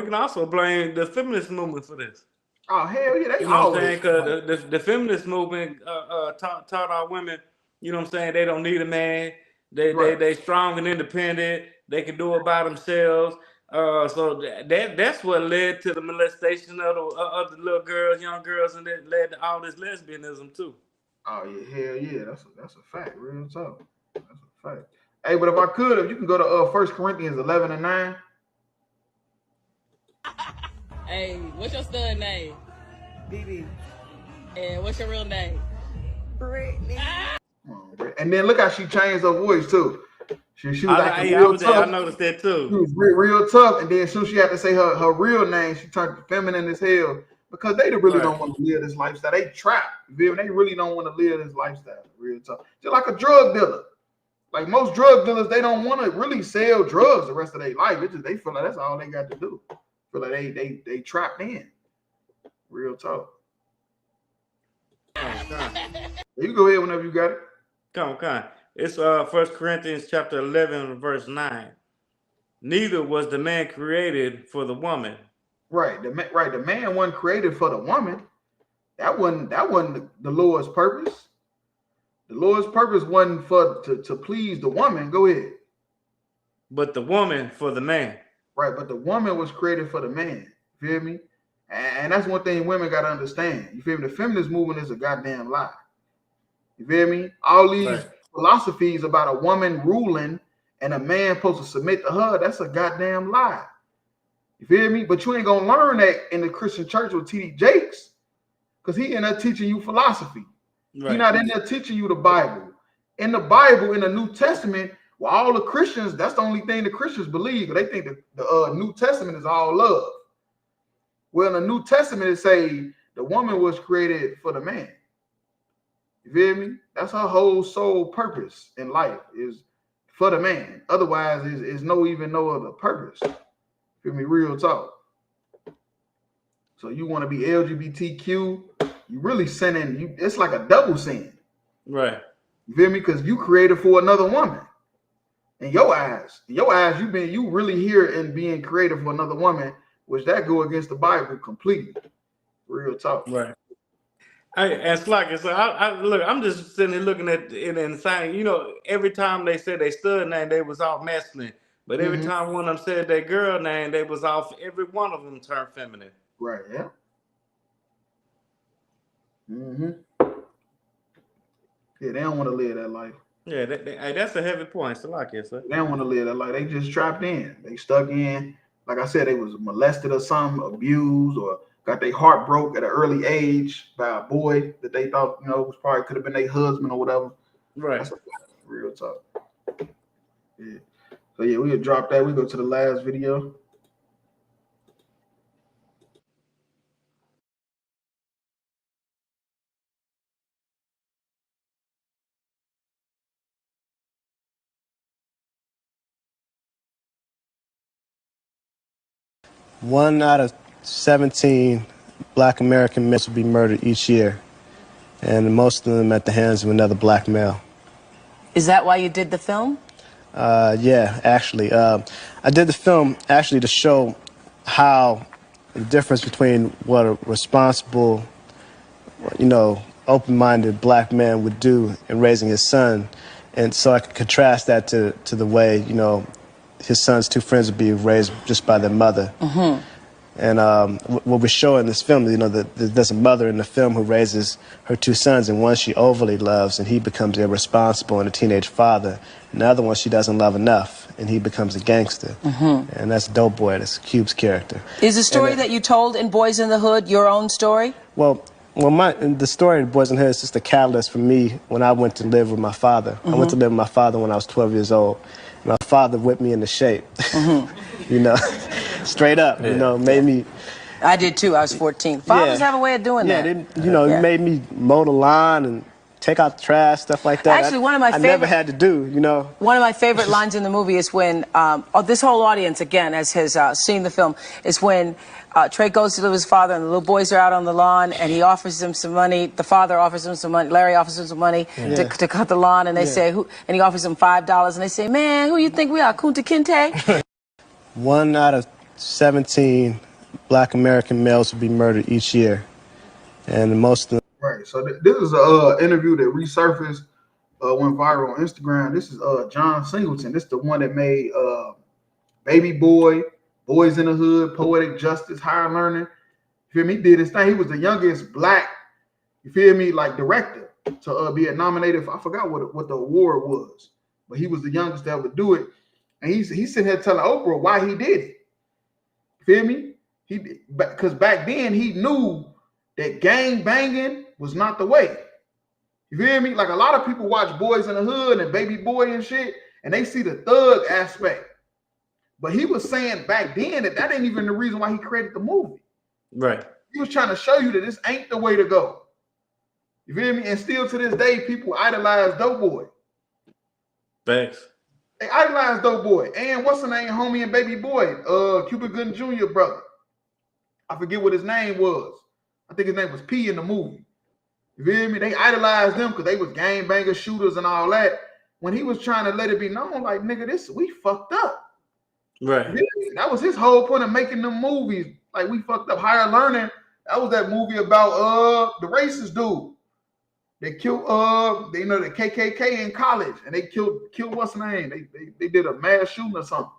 Speaker 16: can also blame the feminist movement for this.
Speaker 13: Oh hell yeah, they
Speaker 16: you know what I'm saying? Because the feminist movement taught our women, you know what I'm saying, they don't need a man. They strong and independent. They can do it by themselves. So that's what led to the molestation of the little girls, young girls, and that led to all this lesbianism too.
Speaker 13: Oh yeah, hell yeah, that's a fact, real talk. That's a fact. Hey, but if you can go to 1 Corinthians 11:9.
Speaker 19: Hey, what's your stud name? BB. And what's your real name? Brittany.
Speaker 13: And then look how she changed her voice too. She was
Speaker 16: real tough. I noticed that too.
Speaker 13: She was real tough, and then as soon as she had to say her real name, she turned feminine as hell because they really don't want to live this lifestyle. They trapped. They really don't want to live this lifestyle. Real tough. Just like a drug dealer. Like most drug dealers, they don't want to really sell drugs the rest of their life. It's just they feel like that's all they got to do. Feel like they trapped in. Real talk. You go ahead whenever you got it.
Speaker 16: Come on. It's 1 Corinthians chapter 11, verse 9. Neither was the man created for the woman.
Speaker 13: Right. The man wasn't created for the woman. That wasn't the Lord's purpose. The Lord's purpose wasn't to please the woman. Go ahead.
Speaker 16: But the woman for the man.
Speaker 13: Right, but the woman was created for the man. You feel me? And that's one thing women got to understand. You feel me? The feminist movement is a goddamn lie. You feel me? All these philosophies about a woman ruling and a man supposed to submit to her, that's a goddamn lie. You feel me? But you ain't going to learn that in the Christian church with T.D. Jakes because he in there teaching you philosophy. Right. He's not in there teaching you the Bible. In the Bible, in the New Testament, well, all the Christians, that's the only thing the Christians believe. They think that the New Testament is all love. Well, in the New Testament, it say the woman was created for the man. You feel me? That's her whole sole purpose in life is for the man. Otherwise, is no other purpose. Feel me? Real talk. So you want to be LGBTQ, you really sinning. It's like a double sin.
Speaker 16: Right.
Speaker 13: You feel me? Because you created for another woman. In your eyes, you really here and being creative for another woman, which that go against the Bible completely. Real talk.
Speaker 16: Right. And Slacker, so look, I'm just sitting there looking at it and saying, every time they said they stud name, they was all masculine. But every time one of them said their girl name, they was off. Every one of them turned feminine.
Speaker 13: Right. Yeah. Yeah, they don't want to live that life.
Speaker 16: Yeah, that's a heavy point. Slacker, sir.
Speaker 13: They don't want to live that life. They just trapped in. They stuck in. Like I said, they was molested or something, abused, or got their heart broke at an early age by a boy that they thought, was probably could have been their husband or whatever.
Speaker 16: Right.
Speaker 13: That's real talk. Yeah. So yeah, we'll drop that. We go to the last video.
Speaker 20: One out of 17 black American males will be murdered each year, and most of them at the hands of another black male.
Speaker 21: Is that why you did the film?
Speaker 20: Yeah, actually. I did the film actually to show how the difference between what a responsible, open-minded black man would do in raising his son, and so I could contrast that to the way, his son's two friends would be raised just by their mother.
Speaker 21: Mm-hmm.
Speaker 20: And what we show in this film, that there's a mother in the film who raises her two sons, and one she overly loves, and he becomes irresponsible and a teenage father. And the other one she doesn't love enough, and he becomes a gangster.
Speaker 21: Mm-hmm.
Speaker 20: And that's Dope Boy, that's Cube's character.
Speaker 21: Is the story that you told in Boys in the Hood your own story?
Speaker 20: Well, the story of Boys in the Hood is just a catalyst for me when I went to live with my father.
Speaker 21: Mm-hmm.
Speaker 20: I went to live with my father when I was 12 years old. My father whipped me into shape.
Speaker 21: Mm-hmm.
Speaker 20: Straight up, made me.
Speaker 21: I did too. I was 14. Fathers have a way of doing that.
Speaker 20: It made me mow the lawn and take out the trash, stuff like that.
Speaker 21: Actually, one of my
Speaker 20: I never had to do,
Speaker 21: One of my favorite lines in the movie is when, this whole audience, again, has seen the film, is when Trey goes to live with his father and the little boys are out on the lawn and he offers them some money. The father offers him some money. Larry offers him some money to cut the lawn, and they say, and he offers them $5, and they say, man, who you think we are, Kunta Kinte?
Speaker 20: 1 out of 17 black American males will be murdered each year, and most of them.
Speaker 13: Right. So this is an interview that resurfaced, went viral on Instagram. This is John Singleton. This is the one that made Baby Boy, Boys in the Hood, Poetic Justice, Higher Learning. You feel me? He did his thing. He was the youngest black, you feel me, like director to be nominated for, I forgot what the award was, but he was the youngest to ever do it. And he's sitting here telling Oprah why he did it. You feel me? Because back then he knew that gang banging was not the way. You feel me? Like a lot of people watch Boys in the Hood and Baby Boy and shit, and they see the thug aspect. But he was saying back then that ain't even the reason why he created the movie.
Speaker 16: Right.
Speaker 13: He was trying to show you that this ain't the way to go. You feel me? And still to this day, people idolize Dope Boy.
Speaker 16: Thanks.
Speaker 13: They idolize Dope Boy. And what's the name, homie and Baby Boy? Cuba Gooding Jr. brother. I forget what his name was. I think his name was P in the movie. You feel me? They idolized them because they was gang bangers, shooters, and all that. When he was trying to let it be known, like, nigga, we fucked up.
Speaker 16: Right.
Speaker 13: That was his whole point of making them movies. Like, we fucked up. Higher Learning. That was that movie about the racist dude. They killed the KKK in college, and they killed what's the name? They did a mass shooting or something.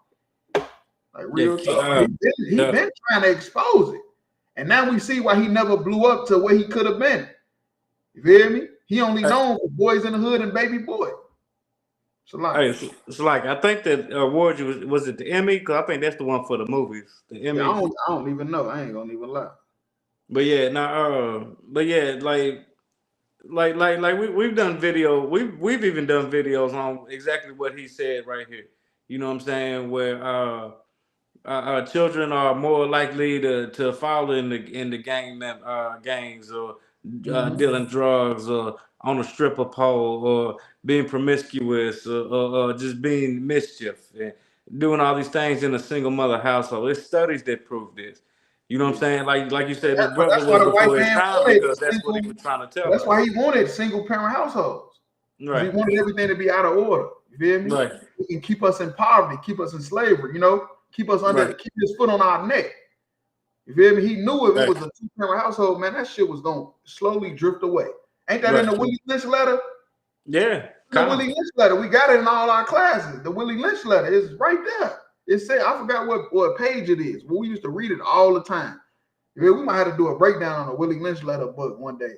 Speaker 13: Like real talk. He been trying to expose it. And now we see why he never blew up to where he could have been. You feel me? He only known for Boys in the Hood and Baby Boy.
Speaker 16: It's like I think that award was it the Emmy? Because I think that's the one for the movies. The Emmy.
Speaker 13: Yeah, I don't even know. I ain't gonna even lie.
Speaker 16: But yeah, like we've done video. We've even done videos on exactly what he said right here. You know what I'm saying? Where children are more likely to fall in the gangs or dealing drugs or on a stripper pole or being promiscuous or just being mischief and doing all these things in a single mother household. There's studies that prove this. You know what I'm saying? Like you said, his brother
Speaker 13: That's why
Speaker 16: was
Speaker 13: the white
Speaker 16: before his
Speaker 13: man
Speaker 16: time
Speaker 13: wanted
Speaker 16: because that's what he was trying to tell
Speaker 13: That's
Speaker 16: us.
Speaker 13: why he wanted single parent households. Because he
Speaker 16: Right.
Speaker 13: wanted everything to be out of order. You feel me?
Speaker 16: Right.
Speaker 13: He can keep us in poverty, keep us in slavery, keep us keep his foot on our neck. You feel me? He knew if it was a 2-parent household, man, that shit was gonna slowly drift away. Ain't that in the Willie Lynch letter?
Speaker 16: Yeah.
Speaker 13: The Willie Lynch letter. We got it in all our classes. The Willie Lynch letter is right there. It said, I forgot what page it is, but we used to read it all the time. We might have to do a breakdown on the Willie Lynch letter book one day.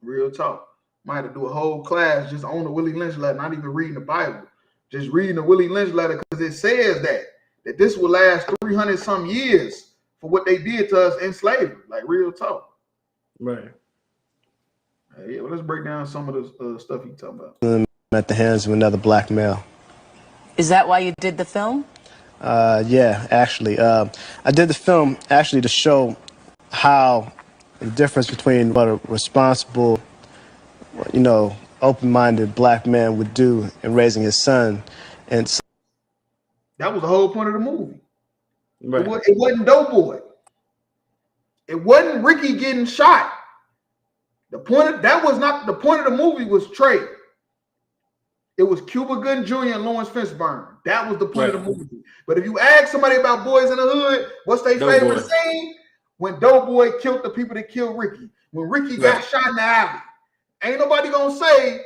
Speaker 13: Real talk. Might have to do a whole class just on the Willie Lynch letter, not even reading the Bible, just reading the Willie Lynch letter because it says that this will last 300 some years for what they did to us in slavery. Like real talk.
Speaker 16: Right.
Speaker 13: Yeah, well, let's break down some of the stuff you talking about.
Speaker 20: At the hands of another black male.
Speaker 21: Is that why you did the film?
Speaker 20: Yeah, actually. I did the film actually to show how the difference between what a responsible, open-minded black man would do in raising his son. And
Speaker 13: that was the whole point of the movie.
Speaker 20: Right.
Speaker 13: It wasn't Doughboy. It wasn't Ricky getting shot. That was not the point of the movie. Was Trey. It was Cuba Gooding Jr. and Lawrence Fishburne. That was the point of the movie. But if you ask somebody about Boys in the Hood, what's their favorite scene? When Doughboy killed the people that killed Ricky. When Ricky got shot in the alley. Ain't nobody gonna say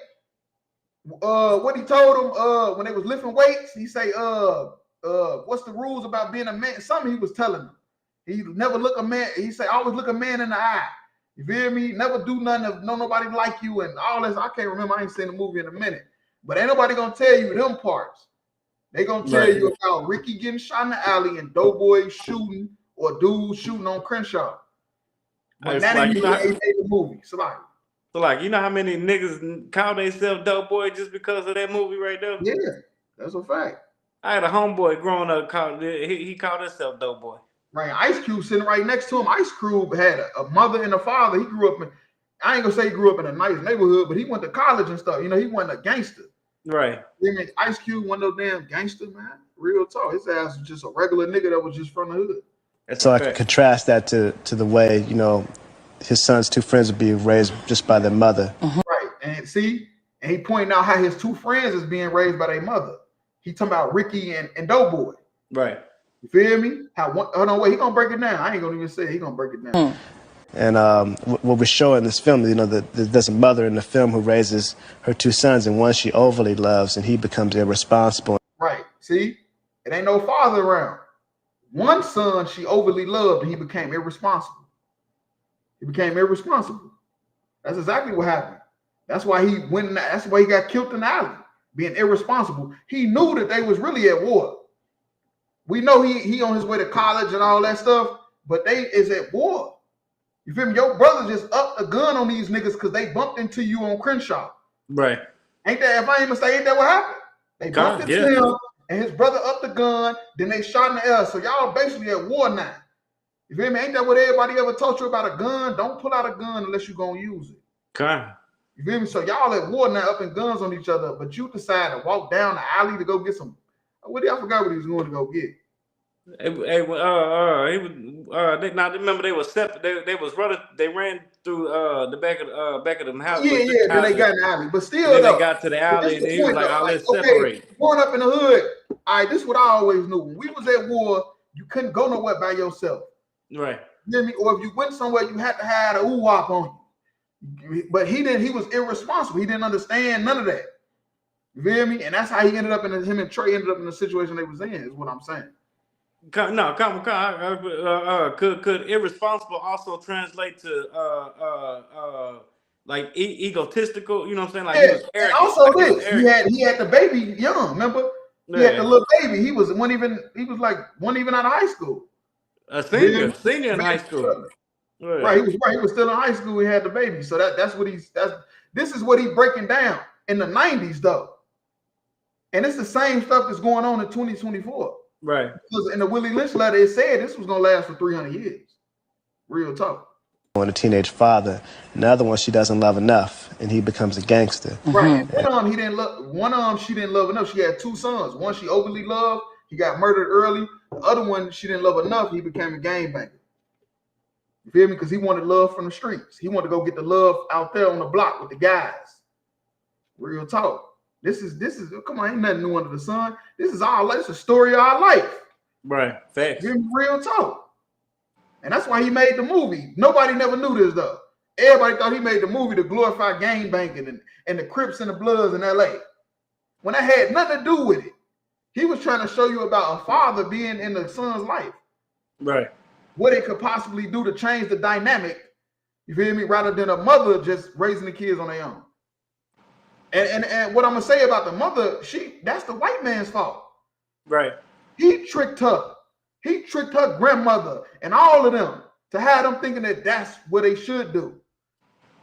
Speaker 13: what he told them when they was lifting weights. He say, what's the rules about being a man? Something he was telling them. He never look a man. He say, always look a man in the eye. You feel me? Never do nothing if no nobody like you and all this. I can't remember. I ain't seen the movie in a minute. But ain't nobody gonna tell you them parts. They gonna tell you about Ricky getting shot in the alley and Doughboy shooting or dudes shooting on Crenshaw. But that ain't the movie. So like,
Speaker 16: you know how many niggas call themselves Doughboy just because of that movie right there?
Speaker 13: Yeah, that's a fact.
Speaker 16: I had a homeboy growing up he called himself Doughboy.
Speaker 13: Right, Ice Cube sitting right next to him. Ice Cube had a mother and a father. He grew up in, I ain't gonna say he grew up in a nice neighborhood, but he went to college and stuff. He wasn't a gangster.
Speaker 16: Right.
Speaker 13: Ice Cube, one of those damn gangsters, man. Real talk. His ass was just a regular nigga that was just from the hood.
Speaker 20: so I can contrast that to the way, his son's two friends would be raised just by their mother.
Speaker 13: Right. And see, and he pointing out how his two friends is being raised by their mother. He talking about Ricky and Doughboy.
Speaker 16: Right.
Speaker 13: You feel me? Hold on, wait, he gonna break it down. I ain't gonna even say it. He gonna break it down.
Speaker 20: And what we show in this film, that there's a mother in the film who raises her two sons, and one she overly loves, and he becomes irresponsible.
Speaker 13: Right. See, it ain't no father around. One son she overly loved, and he became irresponsible. That's exactly what happened. That's why he went. That's why he got killed in the alley, being irresponsible. He knew that they was really at war. We know he on his way to college and all that stuff, but they is at war. You feel me? Your brother just upped a gun on these niggas because they bumped into you on Crenshaw.
Speaker 16: Right.
Speaker 13: Ain't that, if I ain't mistaken, ain't that what happened? They bumped into him, and his brother upped the gun, then they shot in the air. So y'all basically at war now. You feel me? Ain't that what everybody ever taught you about a gun? Don't pull out a gun unless you're gonna use it.
Speaker 16: Okay.
Speaker 13: You feel me? So y'all at war now, upping guns on each other, but you decide to walk down the alley to go get some. I forgot what he was going to go get.
Speaker 16: Now remember they was separate. They was running. They ran through the back of them house.
Speaker 13: Yeah. Then they got in the alley, but still,
Speaker 16: then they got to the alley, and he was like, let's separate."
Speaker 13: Growing up in the hood, all right, this is what I always knew. When we was at war, you couldn't go nowhere by yourself.
Speaker 16: Right.
Speaker 13: You hear me? Or if you went somewhere, you had to have a oo-wop on you. But he didn't. He was irresponsible. He didn't understand none of that. You feel me? And that's how he ended up him and Trey ended up in the situation they was in. Is what I'm saying.
Speaker 16: No, could irresponsible also translate to like egotistical? You know what I'm saying? Like he was arrogant.
Speaker 13: And also he had the baby young. Remember, he had the little baby. He wasn't even out of high school.
Speaker 16: A senior in high school.
Speaker 13: Right, he was still in high school. He had the baby. So this is what he's breaking down in the 90s though, and it's the same stuff that's going on in 2024.
Speaker 16: Right.
Speaker 13: Because in the Willie Lynch letter, it said this was gonna last for 300 years. Real talk.
Speaker 20: and a teenage father. And the other one she doesn't love enough, and he becomes a gangster.
Speaker 13: Right. And one of them he didn't love. One of them she didn't love enough. She had 2 sons. One she overly loved. He got murdered early. The other one she didn't love enough. He became a gangbanger. You feel me? Because he wanted love from the streets. He wanted to go get the love out there on the block with the guys. Real talk. This is come on, ain't nothing new under the sun. This is our life. It's a story of our life.
Speaker 16: Right. Facts.
Speaker 13: Real talk. And that's why he made the movie. Nobody never knew this though. Everybody thought he made the movie to glorify gang banging and the Crips and the Bloods in LA. When that had nothing to do with it. He was trying to show you about a father being in the son's life.
Speaker 16: Right.
Speaker 13: What it could possibly do to change the dynamic, you feel me, rather than a mother just raising the kids on their own. And what I'm gonna say about the mother, that's the white man's fault.
Speaker 16: Right.
Speaker 13: He tricked her. He tricked her grandmother and all of them to have them thinking that that's what they should do.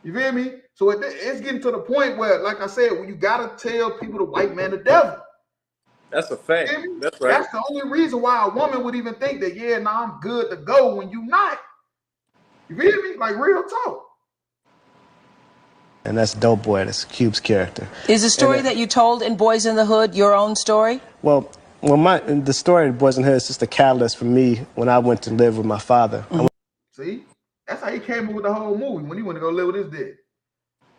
Speaker 13: You feel me? So it's getting to the point where, like I said, when you gotta tell people the white man the devil.
Speaker 16: That's a fact. That's right.
Speaker 13: That's the only reason why a woman would even think that, yeah, nah, I'm good to go when you not. You feel me? Like real talk.
Speaker 20: And that's Dope Boy. That's Cube's character.
Speaker 21: Is the story that you told in Boys in the Hood your own story?
Speaker 20: Well, the story of Boys in the Hood is just a catalyst for me when I went to live with my father.
Speaker 13: See? That's how he came up with the whole movie when he went to go live with his daddy.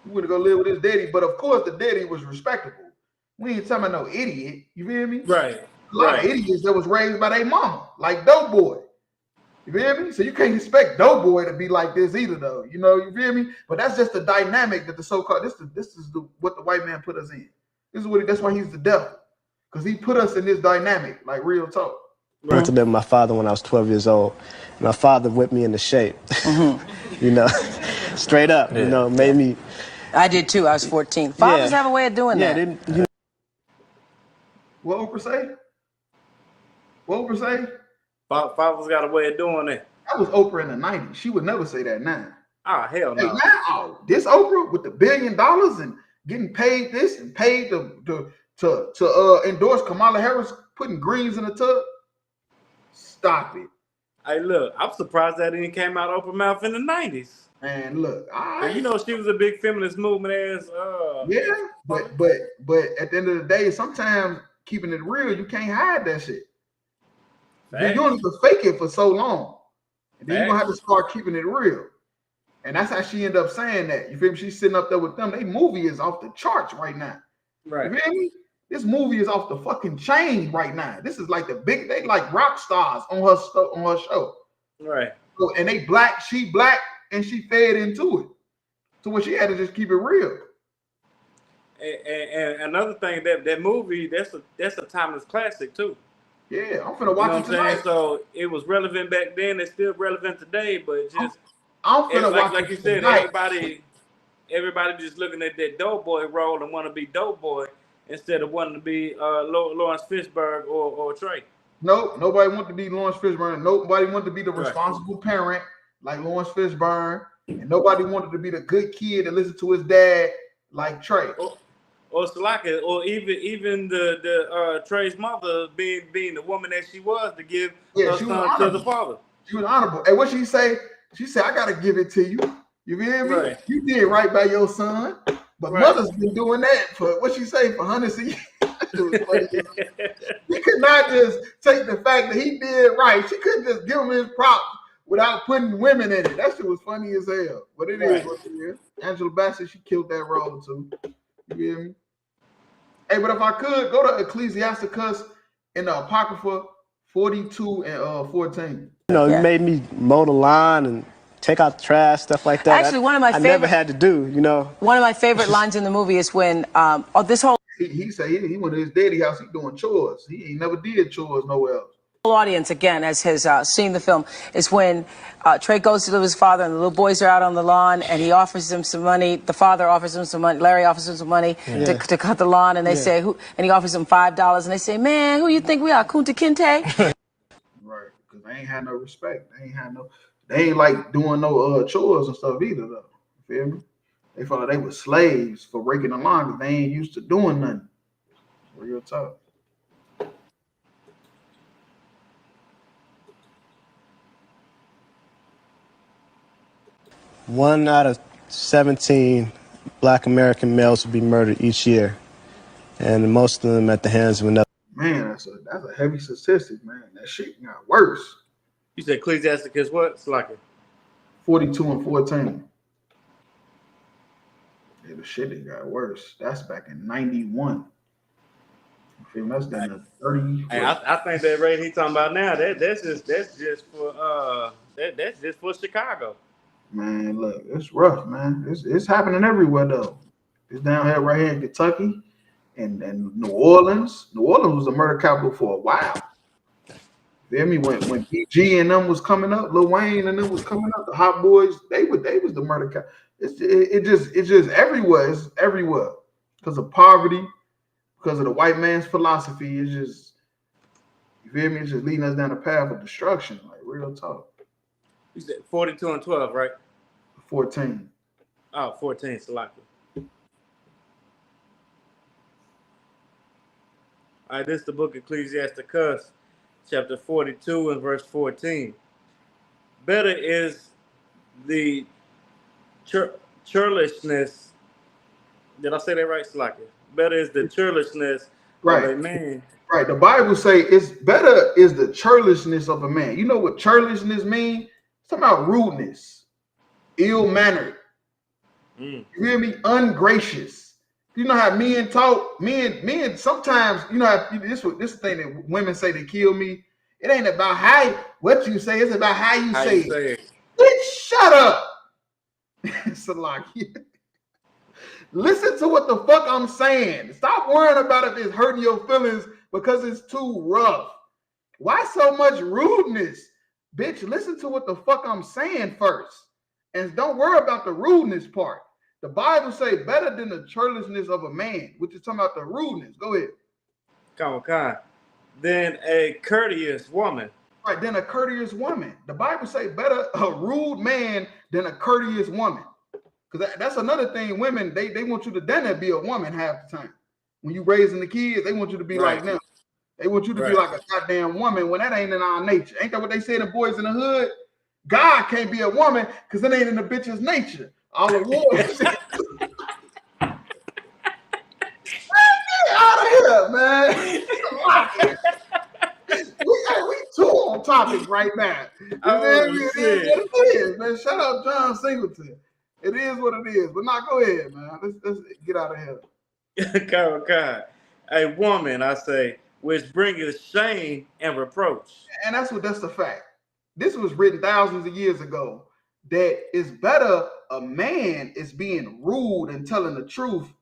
Speaker 13: He went to go live with his daddy, but of course the daddy was respectable. We ain't talking about no idiot. You feel me?
Speaker 16: Right.
Speaker 13: A lot of idiots that was raised by their mama, like Dope Boy. You feel me? So you can't expect Dope Boy to be like this either, though. You know, you feel me? But that's just the dynamic that the so-called this is what the white man put us in. That's why he's the devil, because he put us in this dynamic, like real talk.
Speaker 20: I went to live with my father when I was 12 years old. My father whipped me into shape. You know, straight up. You know, made me.
Speaker 21: I did too. I was 14. Fathers have a way of doing that.
Speaker 13: What Oprah say? What Oprah say?
Speaker 16: Father's got a way of doing it.
Speaker 13: That was Oprah in the 90s. She would never say that now.
Speaker 16: Oh, hell no.
Speaker 13: Hey, now, this Oprah with the $1 billion and getting paid this and paid to endorse Kamala Harris putting greens in the tub. Stop it.
Speaker 16: Hey, look, I'm surprised that didn't came out of Oprah mouth in the 90s.
Speaker 13: Man, look,
Speaker 16: you know she was a big feminist movement ass.
Speaker 13: Yeah, but at the end of the day, sometimes keeping it real, you can't hide that shit. You don't have to fake it for so long, and then you're gonna have to start keeping it real. And that's how she ended up saying that. You feel me? She's sitting up there with them. They movie is off the charts right now.
Speaker 16: Right.
Speaker 13: You feel me? This movie is off the fucking chain right now. This is like they like rock stars on her show.
Speaker 16: Right.
Speaker 13: So, and they black, she black, and she fed into it. So when she had to just keep it real.
Speaker 16: And another thing, that movie, that's a timeless classic too.
Speaker 13: Yeah, I'm finna watch it tonight.
Speaker 16: So it was relevant back then. It's still relevant today, but just
Speaker 13: I'm finna watch
Speaker 16: like
Speaker 13: it
Speaker 16: you said,
Speaker 13: tonight.
Speaker 16: everybody just looking at that Dope Boy role and want to be Dope Boy instead of wanting to be Lawrence Fishburne or Trey.
Speaker 13: Nope, nobody wanted to be Lawrence Fishburne. Nobody wanted to be the responsible parent like Lawrence Fishburne, and nobody wanted to be the good kid that listened to his dad like Trey.
Speaker 16: Or Salaka, or even the Trey's mother being the woman that she was to give her son to the father.
Speaker 13: She was honorable. And what she say? She said, "I gotta give it to you. You feel me?
Speaker 16: Right.
Speaker 13: You did right by your son." But mother's been doing that for what she say for hundreds of years. She could not just take the fact that he did right. She couldn't just give him his props without putting women in it. That shit was funny as hell. But it is what it is. Angela Bassett, she killed that role too. You feel me? Hey, but if I could go to Ecclesiasticus in the Apocrypha 42 and 14.
Speaker 20: You know, it made me mow the lawn and take out the trash, stuff like that.
Speaker 21: Actually, one of my favorite.
Speaker 20: I never had to do, you know.
Speaker 21: One of my favorite lines in the movie is when this whole.
Speaker 13: He said he went to his daddy house. He doing chores. He ain't never did chores nowhere else.
Speaker 21: Audience again, as has seen the film, is when Trey goes to live with his father and the little boys are out on the lawn and he offers them some money. The father offers him some money. Larry offers him some money to cut the lawn, and they say who, and he offers them $5, and they say, "Man, who you think we are, Kunta Kinte?"
Speaker 13: Right, because they ain't had no respect. They ain't like doing no chores and stuff either though. You feel me? They felt like they were slaves for breaking the lawn because they ain't used to doing nothing. Real talk.
Speaker 20: 1 out of 17 black American males will be murdered each year, and most of them at the hands of another.
Speaker 13: Man, that's a heavy statistic, man. That shit got worse.
Speaker 16: You said Ecclesiasticus what? It's like
Speaker 13: 42 and 14. Yeah, the shit that got worse. That's back in 91. You feel me? That's down to 30.
Speaker 16: Hey, I think that rate he talking about now, that's just for Chicago.
Speaker 13: Man, look, it's rough, man. It's happening everywhere though. It's down here right here in Kentucky and New Orleans. New Orleans was a murder capital for a while. Feel me? When BG and them was coming up, Lil Wayne and them was coming up, the Hot Boys, they was the murder capital. It's just everywhere. It's everywhere because of poverty, because of the white man's philosophy. It's just, you feel me? It's just leading us down a path of destruction, like real talk.
Speaker 16: You said 42 and 12, right?
Speaker 13: 14.
Speaker 16: Oh, 14, Salaki. All right, this is the book of Ecclesiasticus, chapter 42 and verse 14. Better is the churlishness. Did I say that right, Salaki? Better is the churlishness of a man.
Speaker 13: Right. The Bible say it's better is the churlishness of a man. You know what churlishness means? It's talking about rudeness, ill-mannered. You hear me? Ungracious. You know how men talk? Men sometimes, you know how this thing that women say they kill me. It ain't about what you say, it's about how you say it. Bitch, shut up. Salaki. Listen to what the fuck I'm saying. Stop worrying about if it's hurting your feelings because it's too rough. Why so much rudeness? Bitch, listen to what the fuck I'm saying first. And don't worry about the rudeness part. The Bible say better than the churlishness of a man, which is talking about the rudeness. Go ahead.
Speaker 16: Come. Than a courteous woman.
Speaker 13: Right, than a courteous woman. The Bible say better a rude man than a courteous woman. Because that's another thing. Women, they want you to then be a woman half the time. When you raising the kids, they want you to be like them. They want you to be like a goddamn woman when that ain't in our nature. Ain't that what they say to boys in the hood? God can't be a woman because it ain't in the bitch's nature. All the wars. Get out of here, man. we too on topic right now. It is what it is, man. Shout out John Singleton. It is what it is. But go ahead, man. Let's get out of here.
Speaker 16: Come. A woman, I say, which bringeth shame and reproach.
Speaker 13: And that's the fact. This was written thousands of years ago. That it's better a man is being rude and telling the truth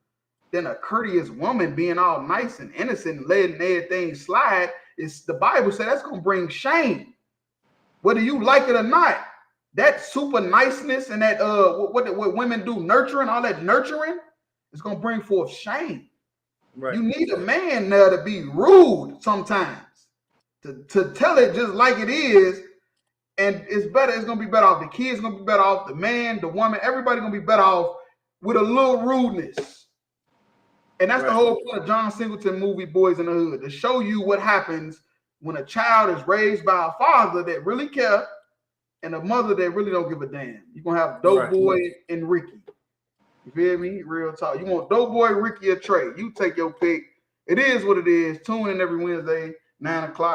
Speaker 13: than a courteous woman being all nice and innocent and letting everything slide. It's the Bible said that's gonna bring shame, whether you like it or not. That super niceness and that what women do, nurturing, all that nurturing, is gonna bring forth shame. Right. You need a man there to be rude sometimes, to tell it just like it is. And it's better. It's gonna be better off. The kids gonna be better off. The man, the woman, everybody gonna be better off with a little rudeness. And that's the whole point of John Singleton movie, Boys in the Hood, to show you what happens when a child is raised by a father that really cares and a mother that really don't give a damn. You're gonna have Dope Boy and Ricky. You feel me? Real talk. You want Dope Boy, Ricky, or Trey? You take your pick. It is what it is. Tune in every Wednesday, 9 o'clock.